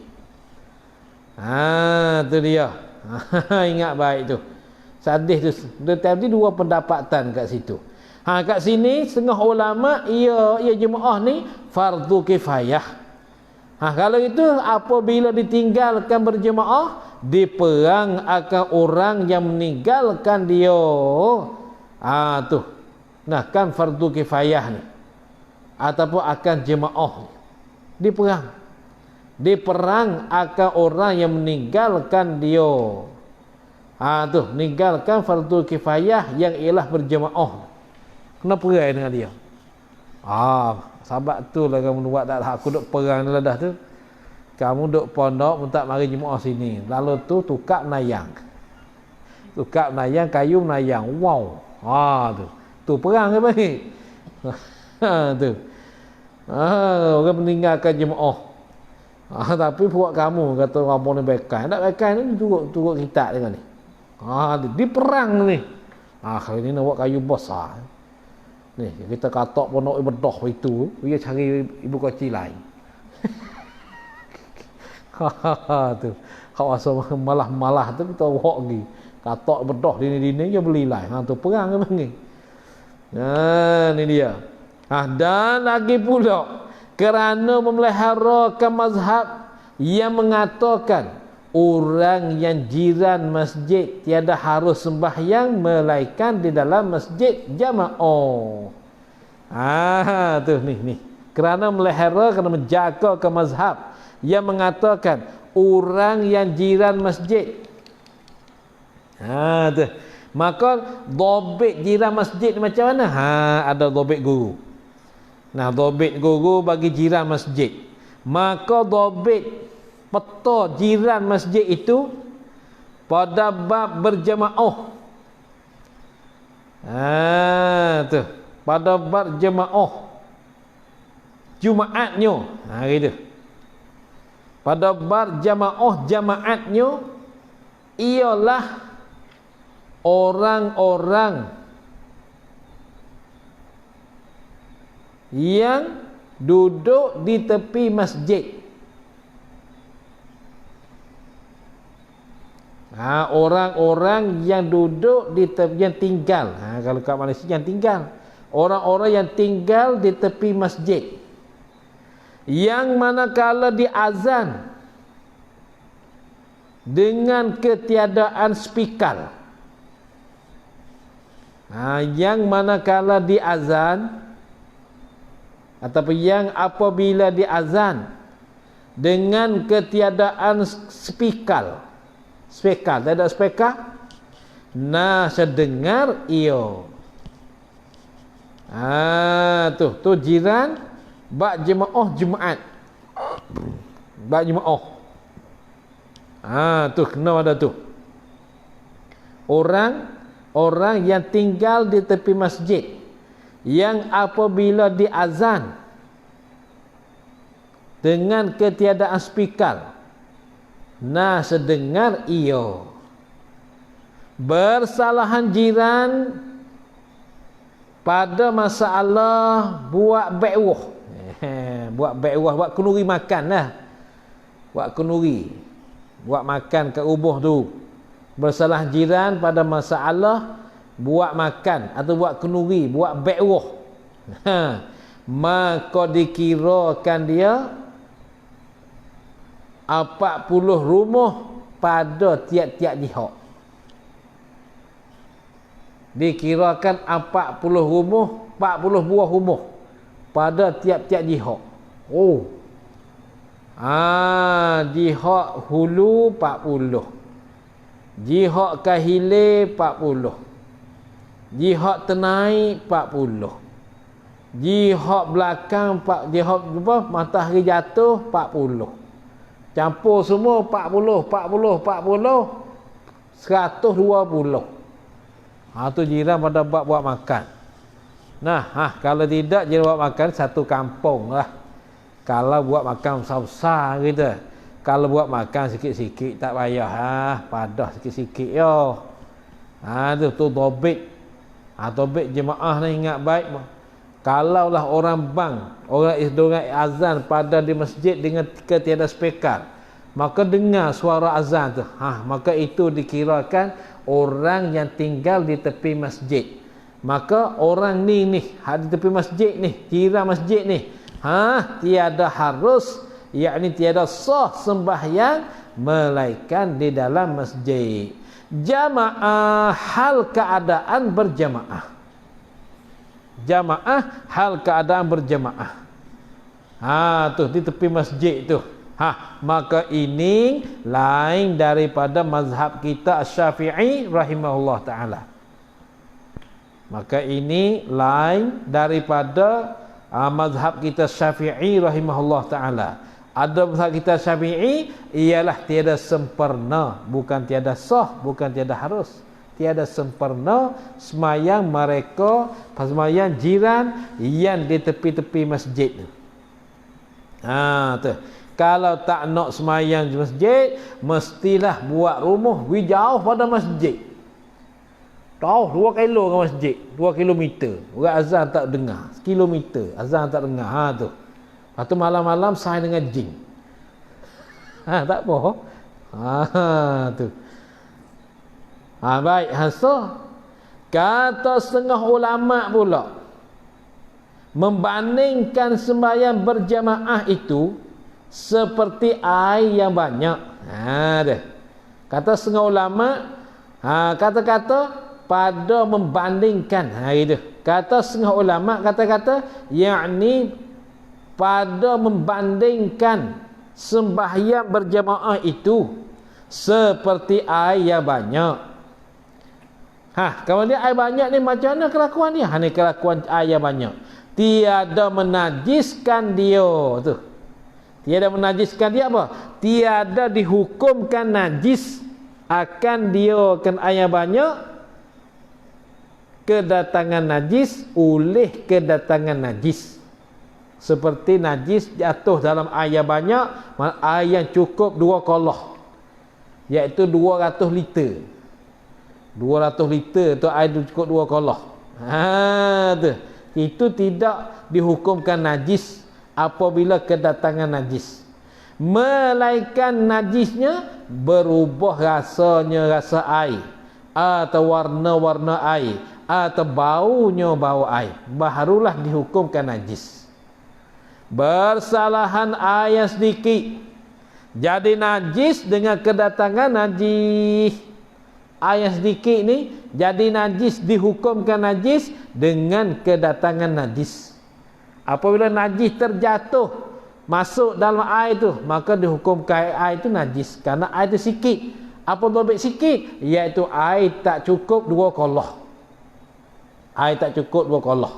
Tu dia. Ingat baik tu. Hadis tu tadi dua pendapatan kat situ. Kat sini setengah ulama ia jemaah ni fardu kifayah. Kalau itu apabila ditinggalkan berjemaah, diperang akan orang yang meninggalkan dia. Tu. Nah, kan fardu kifayah ni. Ataupun akan jemaah ni. Diperang akan orang yang meninggalkan dia. Tu, meninggalkan fardu kifayah yang ialah berjemaah. Kena perai dengan dia. Sahabat tu lah kamu buat tak lah. Aku duk perang ni lah dah tu. Kamu duk pondok minta mari jemaah sini. Lalu tu tukar menayang. Tukar menayang, kayu menayang. Wow. Tu perang ke baik. Tu. Orang meninggalkan jemaah. Tapi buat kamu kata apa ni bekai. Tak bekai ni turut kita dengan ni. Di perang ni. Kali ni nak buat kayu besar. Ni kita katok pondok bedah itu, dia cari ibu kecil lain. Tu. Kau asal malah tu kita buat lagi. Katok bedah dini-dini dia beli lain. Tu perang ke bang. Ni dia. Dan lagi pula kerana memeliharakan mazhab yang mengatakan orang yang jiran masjid tiada harus sembahyang melainkan di dalam masjid jamaah. Tu ni. Kerana melihara, kerana menjaga ke mazhab yang mengatakan orang yang jiran masjid. Tu. Maka dhabit jiran masjid ni macam mana? Ada dhabit guru. Nah, dhabit guru bagi jiran masjid. Maka dhabit peta jiran masjid itu pada bab berjemaah. Tu. Pada bab jemaah. Jumaatnya. Gitu. Pada bab jamaatnya ialah orang-orang yang duduk di tepi masjid. Orang-orang yang duduk di tepi, yang tinggal. Kalau kat Malaysia yang tinggal. Orang-orang yang tinggal di tepi masjid. Yang manakala diazan dengan ketiadaan spikal. Yang manakala diazan ataupun yang apabila diazan dengan ketiadaan spikal. Spikal, tak ada spikal. Sedengar iyo. Tu jiran bak jemaah Jumaat. Bak jemaah. Tu kena ada tu. Orang yang tinggal di tepi masjid yang apabila diazan dengan ketiadaan spikal, sedengar iyo. Bersalahan jiran pada masalah buat be'wah. Buat be'wah, buat kenuri makan lah. Buat kenuri, buat makan kat rumah tu. Bersalah jiran pada masalah buat makan atau buat kenuri, buat be'wah. Maka dikirakan dia 40 rumah pada tiap-tiap jihad. Dikirakan 40 rumah, 40 buah rumah pada tiap-tiap jihad. Jihad hulu 40. Jihad kahile 40. Jihad tenai 40. Jihad belakang jihad matahari jatuh 40. Campur semua 40, 120. Tu jiran pada buat makan. Kalau tidak jiran buat makan satu kampung lah. Kalau buat makan besar-besar gitu. Kalau buat makan sikit-sikit tak payah. Padah sikit-sikit yo. Tu tobik. Tobik jemaah ni ingat baik. Kalaulah orang orang azan pada di masjid dengan ketiada speaker, maka dengar suara azan tu. Maka itu dikirakan orang yang tinggal di tepi masjid. Maka orang ni di tepi masjid ni, jiran masjid ni, tiada harus, yakni tiada sah sembahyang melainkan di dalam masjid. Jamaah hal keadaan berjamaah. Jamaah hal keadaan berjamaah. Tu di tepi masjid tu. Maka ini lain daripada mazhab kita Syafi'i rahimahullah ta'ala. Maka ini lain daripada mazhab kita Syafi'i rahimahullah ta'ala. Ada mazhab kita Syafi'i ialah tiada sempurna, bukan tiada sah, bukan tiada harus. Tiada sempurna semayang mereka, semayang jiran yang di tepi-tepi masjid. Tu. Kalau tak nak semayang di masjid, mestilah buat rumah jauh pada masjid. Tahu 2 kilo ke masjid, 2 kilometer. Orang azan tak dengar, kilometer azan tak dengar. Tu. Lepas tu malam-malam saya dengan jin. Tak apa. Tu. Baik, kata setengah ulama pula membandingkan sembahyang berjamaah itu seperti air yang banyak. Kata setengah ulama, kata-kata pada membandingkan itu. Kata setengah ulama, kata-kata yakni pada membandingkan sembahyang berjamaah itu seperti air yang banyak. Kalau dia air banyak ni macam mana kelakuan dia? Ni kelakuan air yang banyak. Tiada menajiskan dia tu. Tiada menajiskan dia apa? Tiada dihukumkan najis akan dia kan air banyak, kedatangan najis oleh kedatangan najis. Seperti najis jatuh dalam air banyak, air yang cukup 2 kolah, iaitu 200 liter. 200 liter tu air cukup 2 kolah. Tu. Itu tidak dihukumkan najis apabila kedatangan najis. melainkan najisnya berubah rasanya rasa air, atau warna-warna air, atau baunya bau air, barulah dihukumkan najis. Bersalahan air sedikit jadi najis dengan kedatangan najis. Air sedikit ni jadi najis, dihukumkan najis dengan kedatangan najis. Apabila najis terjatuh masuk dalam air tu, maka dihukumkan air itu najis karena air itu sikit. Apa lebih sikit? Iaitu air tak cukup 2 kolah. Air tak cukup 2 kolah.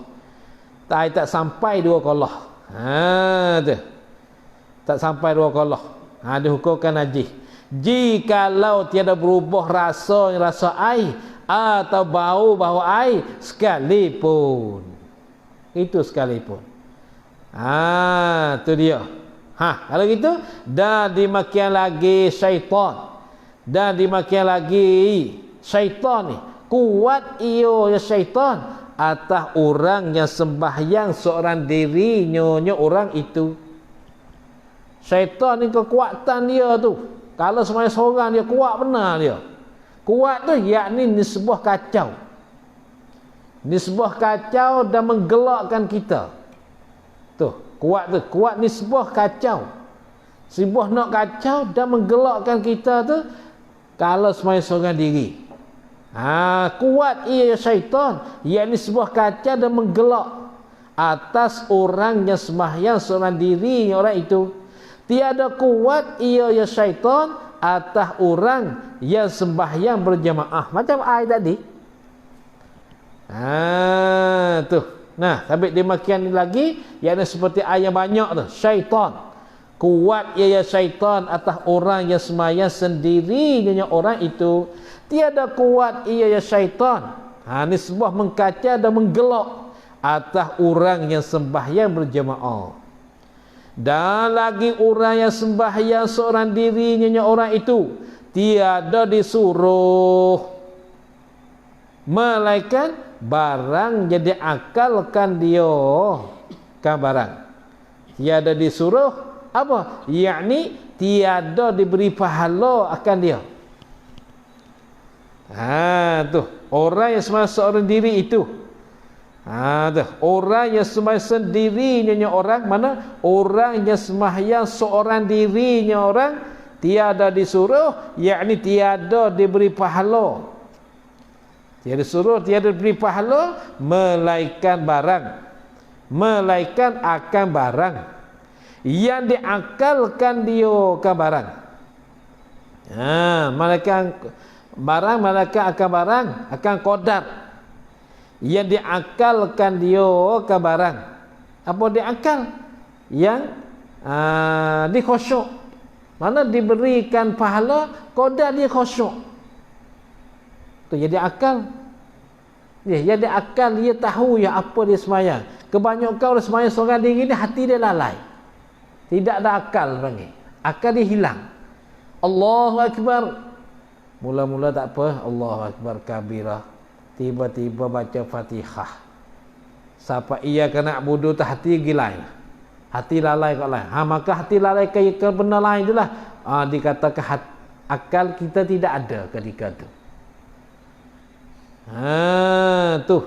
Air tak sampai 2 kolah. Tu. Tak sampai 2 kolah. Dihukumkan najis. Jikalau tiada berubah rasa air atau bau air sekalipun. Itu sekalipun. Tu dia. Kalau gitu dan dimakian lagi syaitan. Dan dimakian lagi syaitan ni. Kuat ia syaitan atas orang yang sembahyang seorang diri nyonya orang itu. Syaitan ni kekuatan dia tu. Kalau sembahyang seorang dia kuat benar dia. Kuat tu yakni nisbah kacau. Nisbah kacau dan menggelakkan kita. Tu, kuat tu, kuat nisbah kacau. Nisbah nak kacau dan menggelakkan kita tu kalau sembahyang seorang diri. Kuat ia syaitan, yakni sebuah kacau dan menggelak atas orang yang sembahyang seorang diri orang itu. Tiada kuat ia syaitan atas orang yang sembahyang berjamaah. Macam air tadi. Tu. Nah, sampai dimakian lagi, yakni seperti air yang banyak tu, syaitan. Kuat ia syaitan atas orang yang sembahyang sendirinya orang itu. Tiada kuat ia syaitan. Nisbah mengkacau dan menggelak atas orang yang sembahyang berjamaah. Dan lagi orang yang sembahyang seorang dirinya orang itu tiada disuruh melainkan barang jadi akalkan dia kan barang. Tiada disuruh apa? Yakni tiada diberi pahala akan dia. Tu orang yang sembahyang seorang diri itu. Tu orang yang sembahyang sendirinya orang, mana orang yang sembahyang seorang dirinya orang tiada disuruh, yakni tiada diberi pahala. Tiada disuruh, tiada diberi pahala melainkan barang, melainkan akan barang yang diakalkan dia ke barang. Melainkan barang, melainkan akan barang, akan qadar yang diakalkan dia ke barang. Apa diakal? Yang dikhusyuk. Mana diberikan pahala, qadar dia khusyuk. Tu jadi akal. Jadi akal dia tahu ya apa dia sembahyang. Kebanyakan orang sembahyang seorang diri ni hati dia lalai. Tidak ada akal panggil. Akal dia hilang. Allahu Akbar. Mula-mula tak apa, Allahu Akbar kabirah. Tiba-tiba baca Fatihah. Siapa ia kena budu tu hati gilai. Hati lalai kat lain. Maka hati lalai ke benda lain itulah. Dikatakan akal kita tidak ada ketika tu. Tu.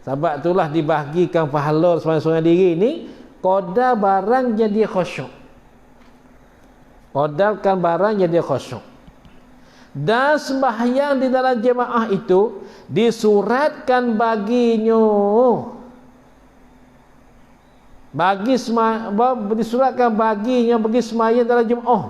Sebab itulah dibahagikan pahala seorang-seorang diri ni qadar barang jadi khusyuk. Qadarkan barang jadi khusyuk. Dan sembahyang di dalam jemaah itu disuratkan baginya, disuratkan baginya bagi sembahyang dalam jemaah.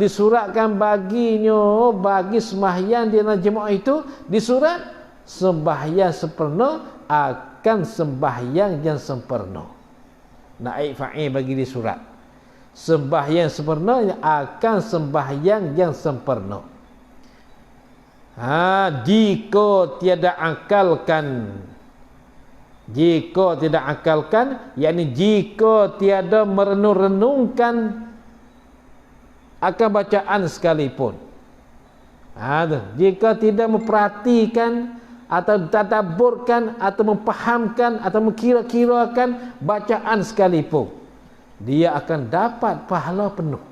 Disuratkan baginya bagi sembahyang di dalam jemaah itu disurat sembahyang sempurna akan sembahyang yang sempurna. Naib fa'il bagi disurat. Sembahyang sempurna akan sembahyang yang sempurna. Jika tiada akalkan, yakni jika tiada merenung-renungkan akan bacaan sekalipun. Jika tidak memperhatikan atau tadabburkan atau memfahamkan atau mengkira-kirakan bacaan sekalipun. dia akan dapat pahala penuh.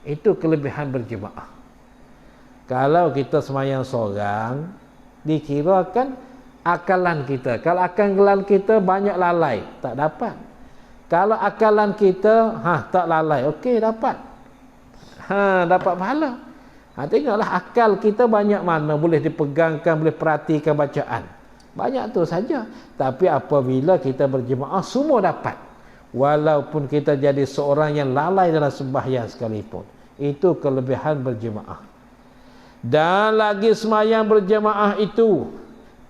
Itu kelebihan berjemaah. Kalau kita semayang seorang, dikirakan akalan kita. Kalau akalan kita banyak lalai, tak dapat. Kalau akalan kita tak lalai, okey dapat. Dapat pahala. Tengoklah akal kita banyak mana boleh dipegangkan, boleh perhatikan bacaan. Banyak tu saja. Tapi apabila kita berjemaah, semua dapat. Walaupun kita jadi seorang yang lalai dalam sembahyang sekalipun. Itu kelebihan berjemaah. Dan lagi semayang berjemaah itu,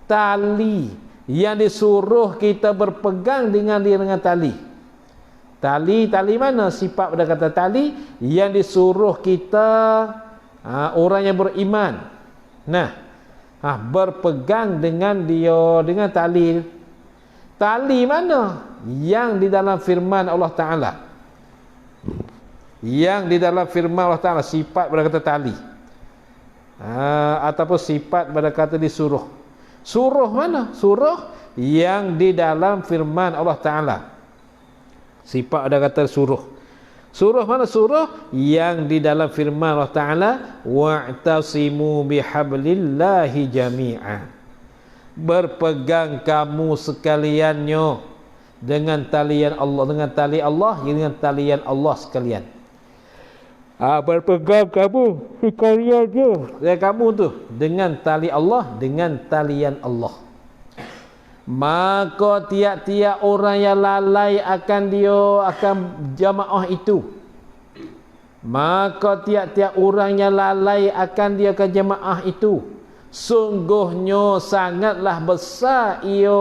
tali yang disuruh kita berpegang dengan dia dengan tali. Tali mana? Sifat pada kata tali yang disuruh kita orang yang beriman. Berpegang dengan dia dengan tali. Tali mana? Yang di dalam firman Allah Ta'ala. Yang di dalam firman Allah Ta'ala, sifat pada kata tali. Ataupun sifat pada kata disuruh. Suruh mana? Suruh yang di dalam firman Allah Ta'ala. Sifat pada kata suruh. Suruh mana? Suruh yang di dalam firman Allah Ta'ala, wa'tasimu bihablillahi jami'a. Berpegang kamu sekaliannya dengan talian Allah, dengan tali Allah, dengan talian Allah sekalian. Berpegang kamu sekaliannya dengan kamu tu dengan tali Allah, dengan talian Allah. Maka tiap-tiap orang yang lalai akan jamaah itu. Maka tiap-tiap orang yang lalai akan dia ke jamaah itu. Sungguhnya sangatlah besar ia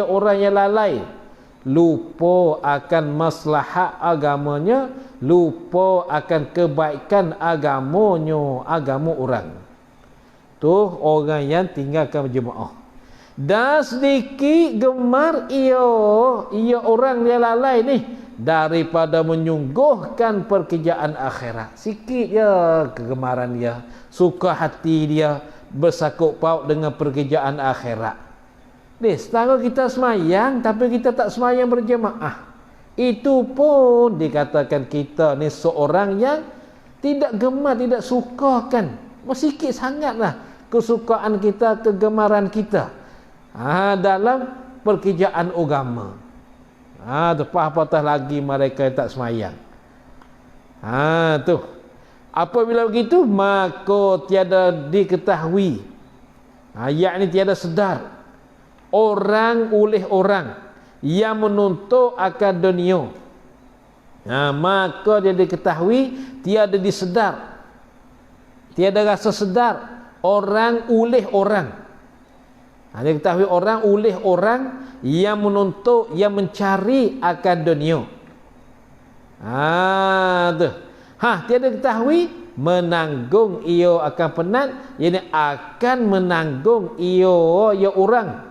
orang yang lalai. Lupa akan maslahat agamanya, lupa akan kebaikan agamanya, agama orang. Tu orang yang tinggalkan berjemaah. Dan sedikit gemar ia orang yang lalai ni daripada menyungguhkan pekerjaan akhirat. Sikit je kegemaran dia, suka hati dia bersangkut paut dengan pekerjaan akhirat. Setara kita semayang tapi kita tak semayang berjemaah. Itu pun dikatakan kita ni seorang yang tidak gemar, tidak sukakan. Sikit sangatlah kesukaan kita, kegemaran kita dalam pekerjaan agama. Apatah lagi mereka yang tak semayang. Tu. Apabila begitu, maka tiada diketahui, yakni tiada sedar orang oleh orang yang menuntut akan dunia. Maka dia diketahui, tiada disedar, tiada rasa sedar orang oleh orang. Dia ketahui orang oleh orang yang menuntut, yang mencari akan dunia. Tiada ketahui menanggung ia akan penat, yakni akan menanggung ia orang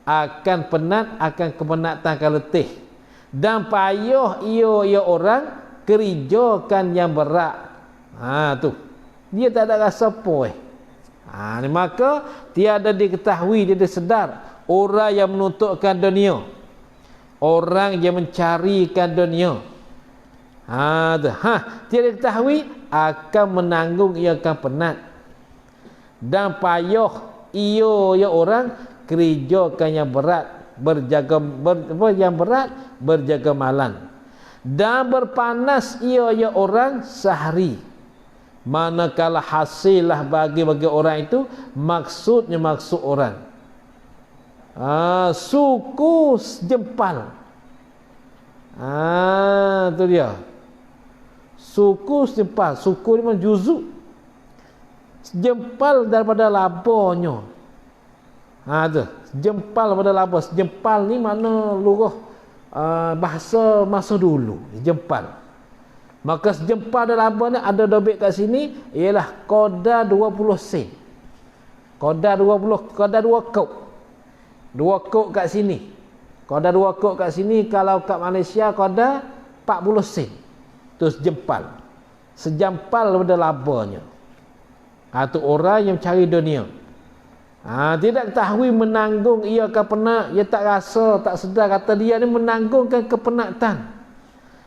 akan penat, akan kepenatan, akan letih, dan payah ia orang kerjakan yang berat. Tu dia tak ada rasa poih. Maka tiada diketahui, tiada sedar orang yang menuntutkan dunia, orang yang mencarikan dunia. Tiada diketahui akan menanggung ia akan penat dan payah ia orang kerjakan yang berat, berjaga malam, dan berpanas ia orang sehari. Manakala hasillah bagi orang itu, maksud orang suku jempal. Tu dia suku jempal. Suku ni juzuk jempal daripada labanya. Tu jempal pada laba. Jempal ni mana luruh bahasa masa dulu, jempal. Maka sejempal dan laba ni ada dobit kat sini ialah qadar 20 sen. Qadar 20, qadar 2 kop. 2 kop kat sini. Qadar 2 kop kat sini, kalau kat Malaysia qadar 40 sen. Tu sejempal. Sejempal pada labanya. Tu orang yang cari dunia. Tidak ketahui menanggung ia akan penat, ia tak rasa, tak sedar kata dia ni menanggungkan kepenatan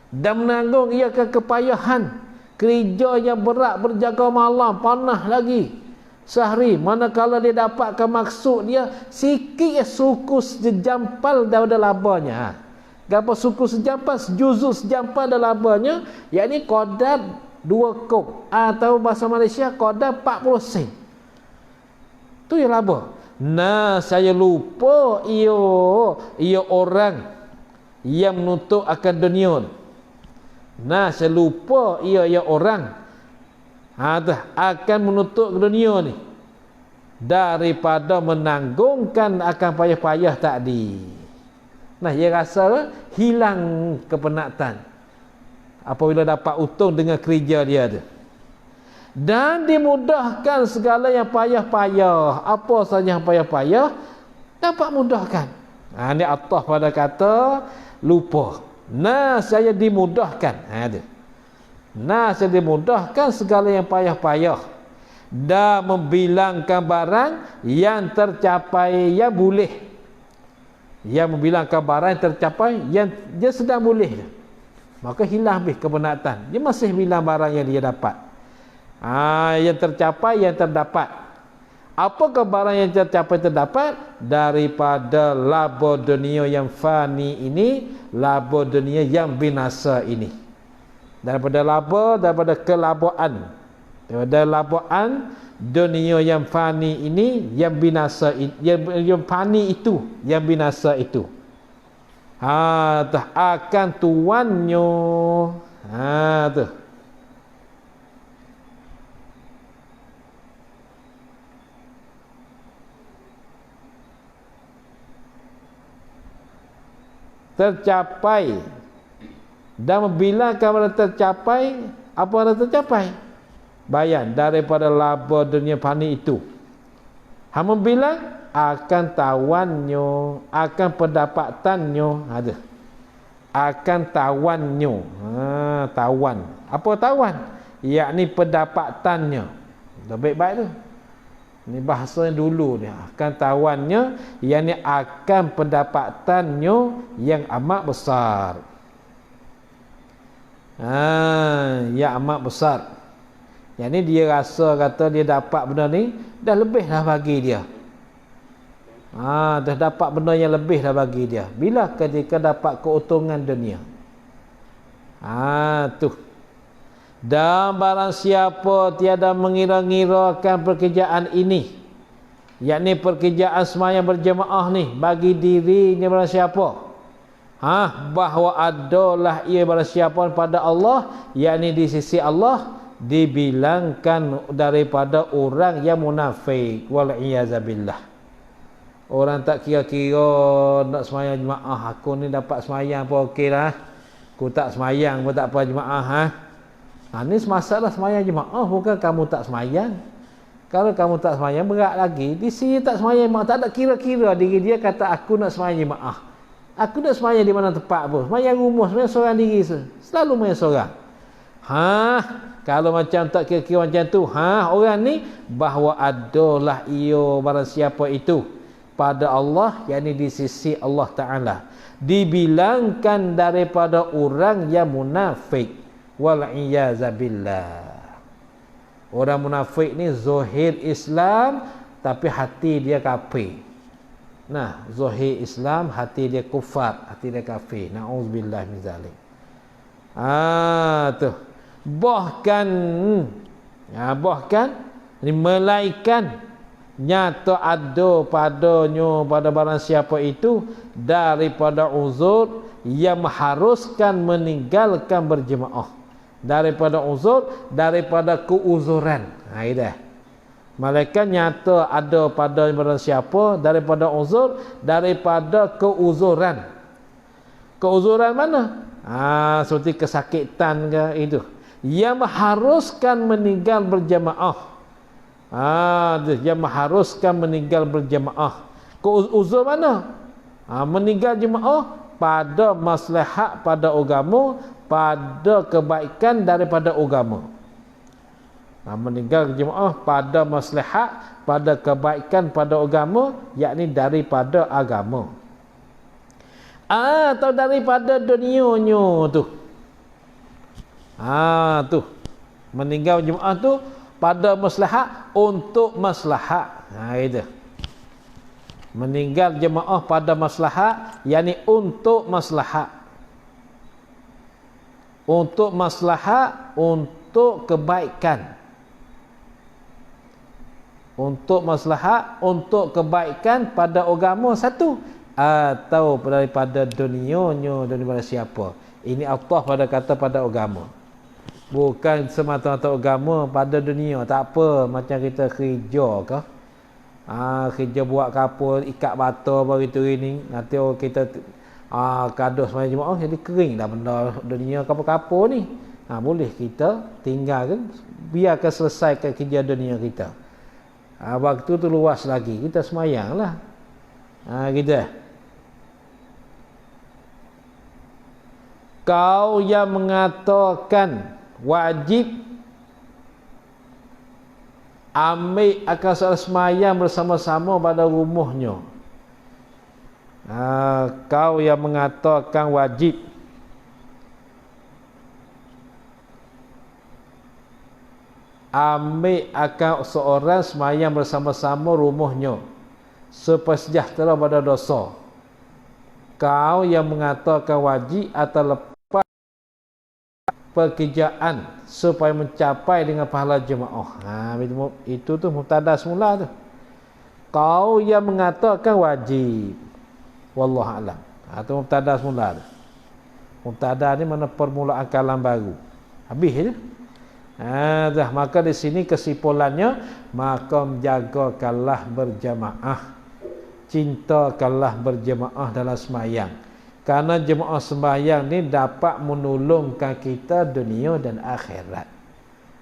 dan menanggung ia akan kepayahan, kerja yang berat, berjaga malam, panah lagi sehari, manakala dia dapatkan maksud dia sikit suku sejampal daripada labanya. Gapo suku sejampal, sejuzuk sejampal dalam labanya, yakni qadar 2 kop atau bahasa Malaysia qadar 40 sen. Tu yang laba. Nah, saya lupa ia orang yang menuntut akan dunia. Nah, saya lupa ia orang akan menuntut dunia ni daripada menanggungkan akan payah-payah tadi. Nah, ia rasa hilang kepenatan apabila dapat untung dengan kerja dia tu. Dan dimudahkan segala yang payah-payah. Apa saja yang payah-payah dapat mudahkan. Ini Allah pada kata lupa. Nah, saya dimudahkan. Nah, saya dimudahkan segala yang payah-payah dan membilangkan barang yang tercapai yang boleh. Yang membilangkan barang yang tercapai yang dia sedang boleh. Maka hilang habis kepenatan. Dia masih bilang barang yang dia dapat. Yang tercapai, yang terdapat. Apakah barang yang tercapai terdapat? Daripada laba dunia yang fani ini, laba dunia yang binasa ini. Daripada laba, daripada kelabaan. Daripada labaan dunia yang fani ini, yang binasa, yang fani itu, yang binasa itu. Akan tuannya. Tu. Tercapai dan membilangkan pada tercapai apa yang tercapai bayan daripada laba dunia fani itu. Membilang akan tawannya, akan pendapatannya ada, akan tawannya. Tawan apa tawan? Yakni pendapatannya. Dah baik-baik tu. Ini bahasa yang dulu ni. Akan tawannya, yakni akan pendapatannya yang amat besar. Yang amat besar. Yang ni dia rasa kata dia dapat benda ni, dah lebih dah bagi dia. Dah dapat benda yang lebih dah bagi dia. Bila ketika dapat keuntungan dunia. Tu. Dan barang siapa tiada mengira-ngirakan pekerjaan ini, yakni pekerjaan sembahyang berjemaah ni bagi dirinya barang siapa, bahawa adalah ia barang siapa pada Allah, yakni di sisi Allah, dibilangkan daripada orang yang munafik. Wal iyazabillah. Orang tak kira-kira nak sembahyang jemaah, aku ni dapat sembahyang pun okeylah, aku tak sembahyang pun tak apa jemaah. Ini masalah sembahyang jemaah, bukan kamu tak sembahyang. Kalau kamu tak sembahyang berat lagi. Di sini tak sembahyang jemaah, tak ada kira-kira diri dia kata aku nak sembahyang jemaah. Aku nak sembahyang di mana tempat pun. Sembahyang rumah, sembahyang seorang diri. Selalu sembahyang seorang. Kalau macam tak kira-kira macam tu, orang ni bahawa adalah ia barang siapa itu pada Allah, yakni di sisi Allah Ta'ala, dibilangkan daripada orang yang munafik. Wal iyazabillah. Orang munafik ni zahir Islam tapi hati dia kafir. Nah, zahir Islam, hati dia kufar, hati dia kafir. Nauzubillah min zalik. Tu. Bahkan ni melaikan nyata ada padanya pada barang siapa itu daripada uzur yang mengharuskan meninggalkan berjemaah. Daripada uzur, daripada keuzuran. Dah. Malaikat nyata ada pada barang siapa daripada uzur, daripada keuzuran. Keuzuran mana? Seperti kesakitan ke itu. Yang mengharuskan meninggal berjemaah. Yang mengharuskan meninggal berjemaah. Uzur mana? Meninggal jemaah pada maslahat pada agama, pada kebaikan daripada agama. Meninggal jemaah pada maslahat, pada kebaikan, pada agama, yakni daripada agama. Atau daripada dunianya tu. Tu. Meninggal jemaah tu pada maslahat, untuk maslahat. Itu. Meninggal jemaah pada maslahat, yakni untuk maslahat. Untuk maslahat, untuk kebaikan. Untuk maslahat, untuk kebaikan pada agama satu, atau daripada dunianya, daripada siapa. Ini Allah pada kata pada agama. Bukan semata-mata agama, pada dunia. Tak apa macam kita kerja ke. Kerja buat kapal, ikat bata begitu ini. Nanti kita kados sembahyang jemaah jadi kering dah benda dunia kapal-kapal ni. Boleh kita tinggalkan, biarkan selesaikan kerja dunia kita. Waktu tu luas lagi, kita sembahyang lah. Gitu. Kau yang mengatakan wajib ambil akan soal sembahyang bersama-sama pada rumahnya. Kau yang mengatakan wajib ambil akan seorang sembahyang bersama-sama rumahnya supaya sejahtera pada dosa. Kau yang mengatakan wajib atau lepas pekerjaan supaya mencapai dengan pahala jemaah. Itu tu mubtada semula tu. Kau yang mengatakan wajib. Wallahu a'lam. Itu mubtada semula tu. Mubtada ni mana permulaan kalam baru. Habis je. Dah, maka di sini kesimpulannya, maka menjagakanlah berjamaah. Cintakanlah berjamaah dalam sembahyang. Karena jemaah sembahyang ni dapat menolongkan kita dunia dan akhirat.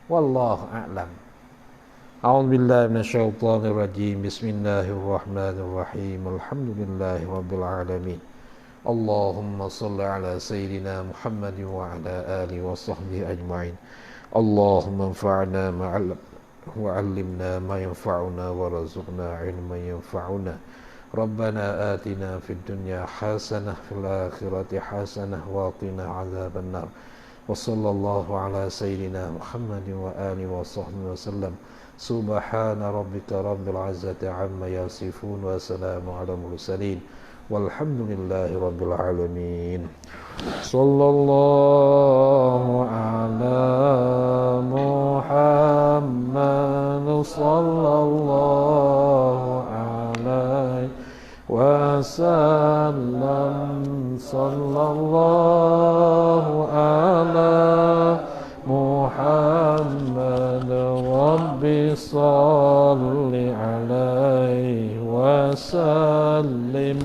Wallahu a'lam. A'udzubillahi minasyaitonir rajim. Bismillahirrahmanirrahim. Alhamdulillahirabbil alamin. Allahumma shalli ala sayyidina Muhammad wa ala alihi wa sahbihi ajma'in. Allahumma anfa'na wa'allimna ma yanfa'una warzuqna 'ilman yanfa'una. ربنا آتنا في الدنيا حسنة في الآخرة حسنة وقنا عذاب النار وصلى الله على سيدنا محمد وآله وصحبه وسلم سبحان ربك رب العزة عما يصفون وسلام على المرسلين والحمد لله رب العالمين صلى الله على محمد صلى الله عليه وسلم صلى الله على محمد ربي صل عليه وسلم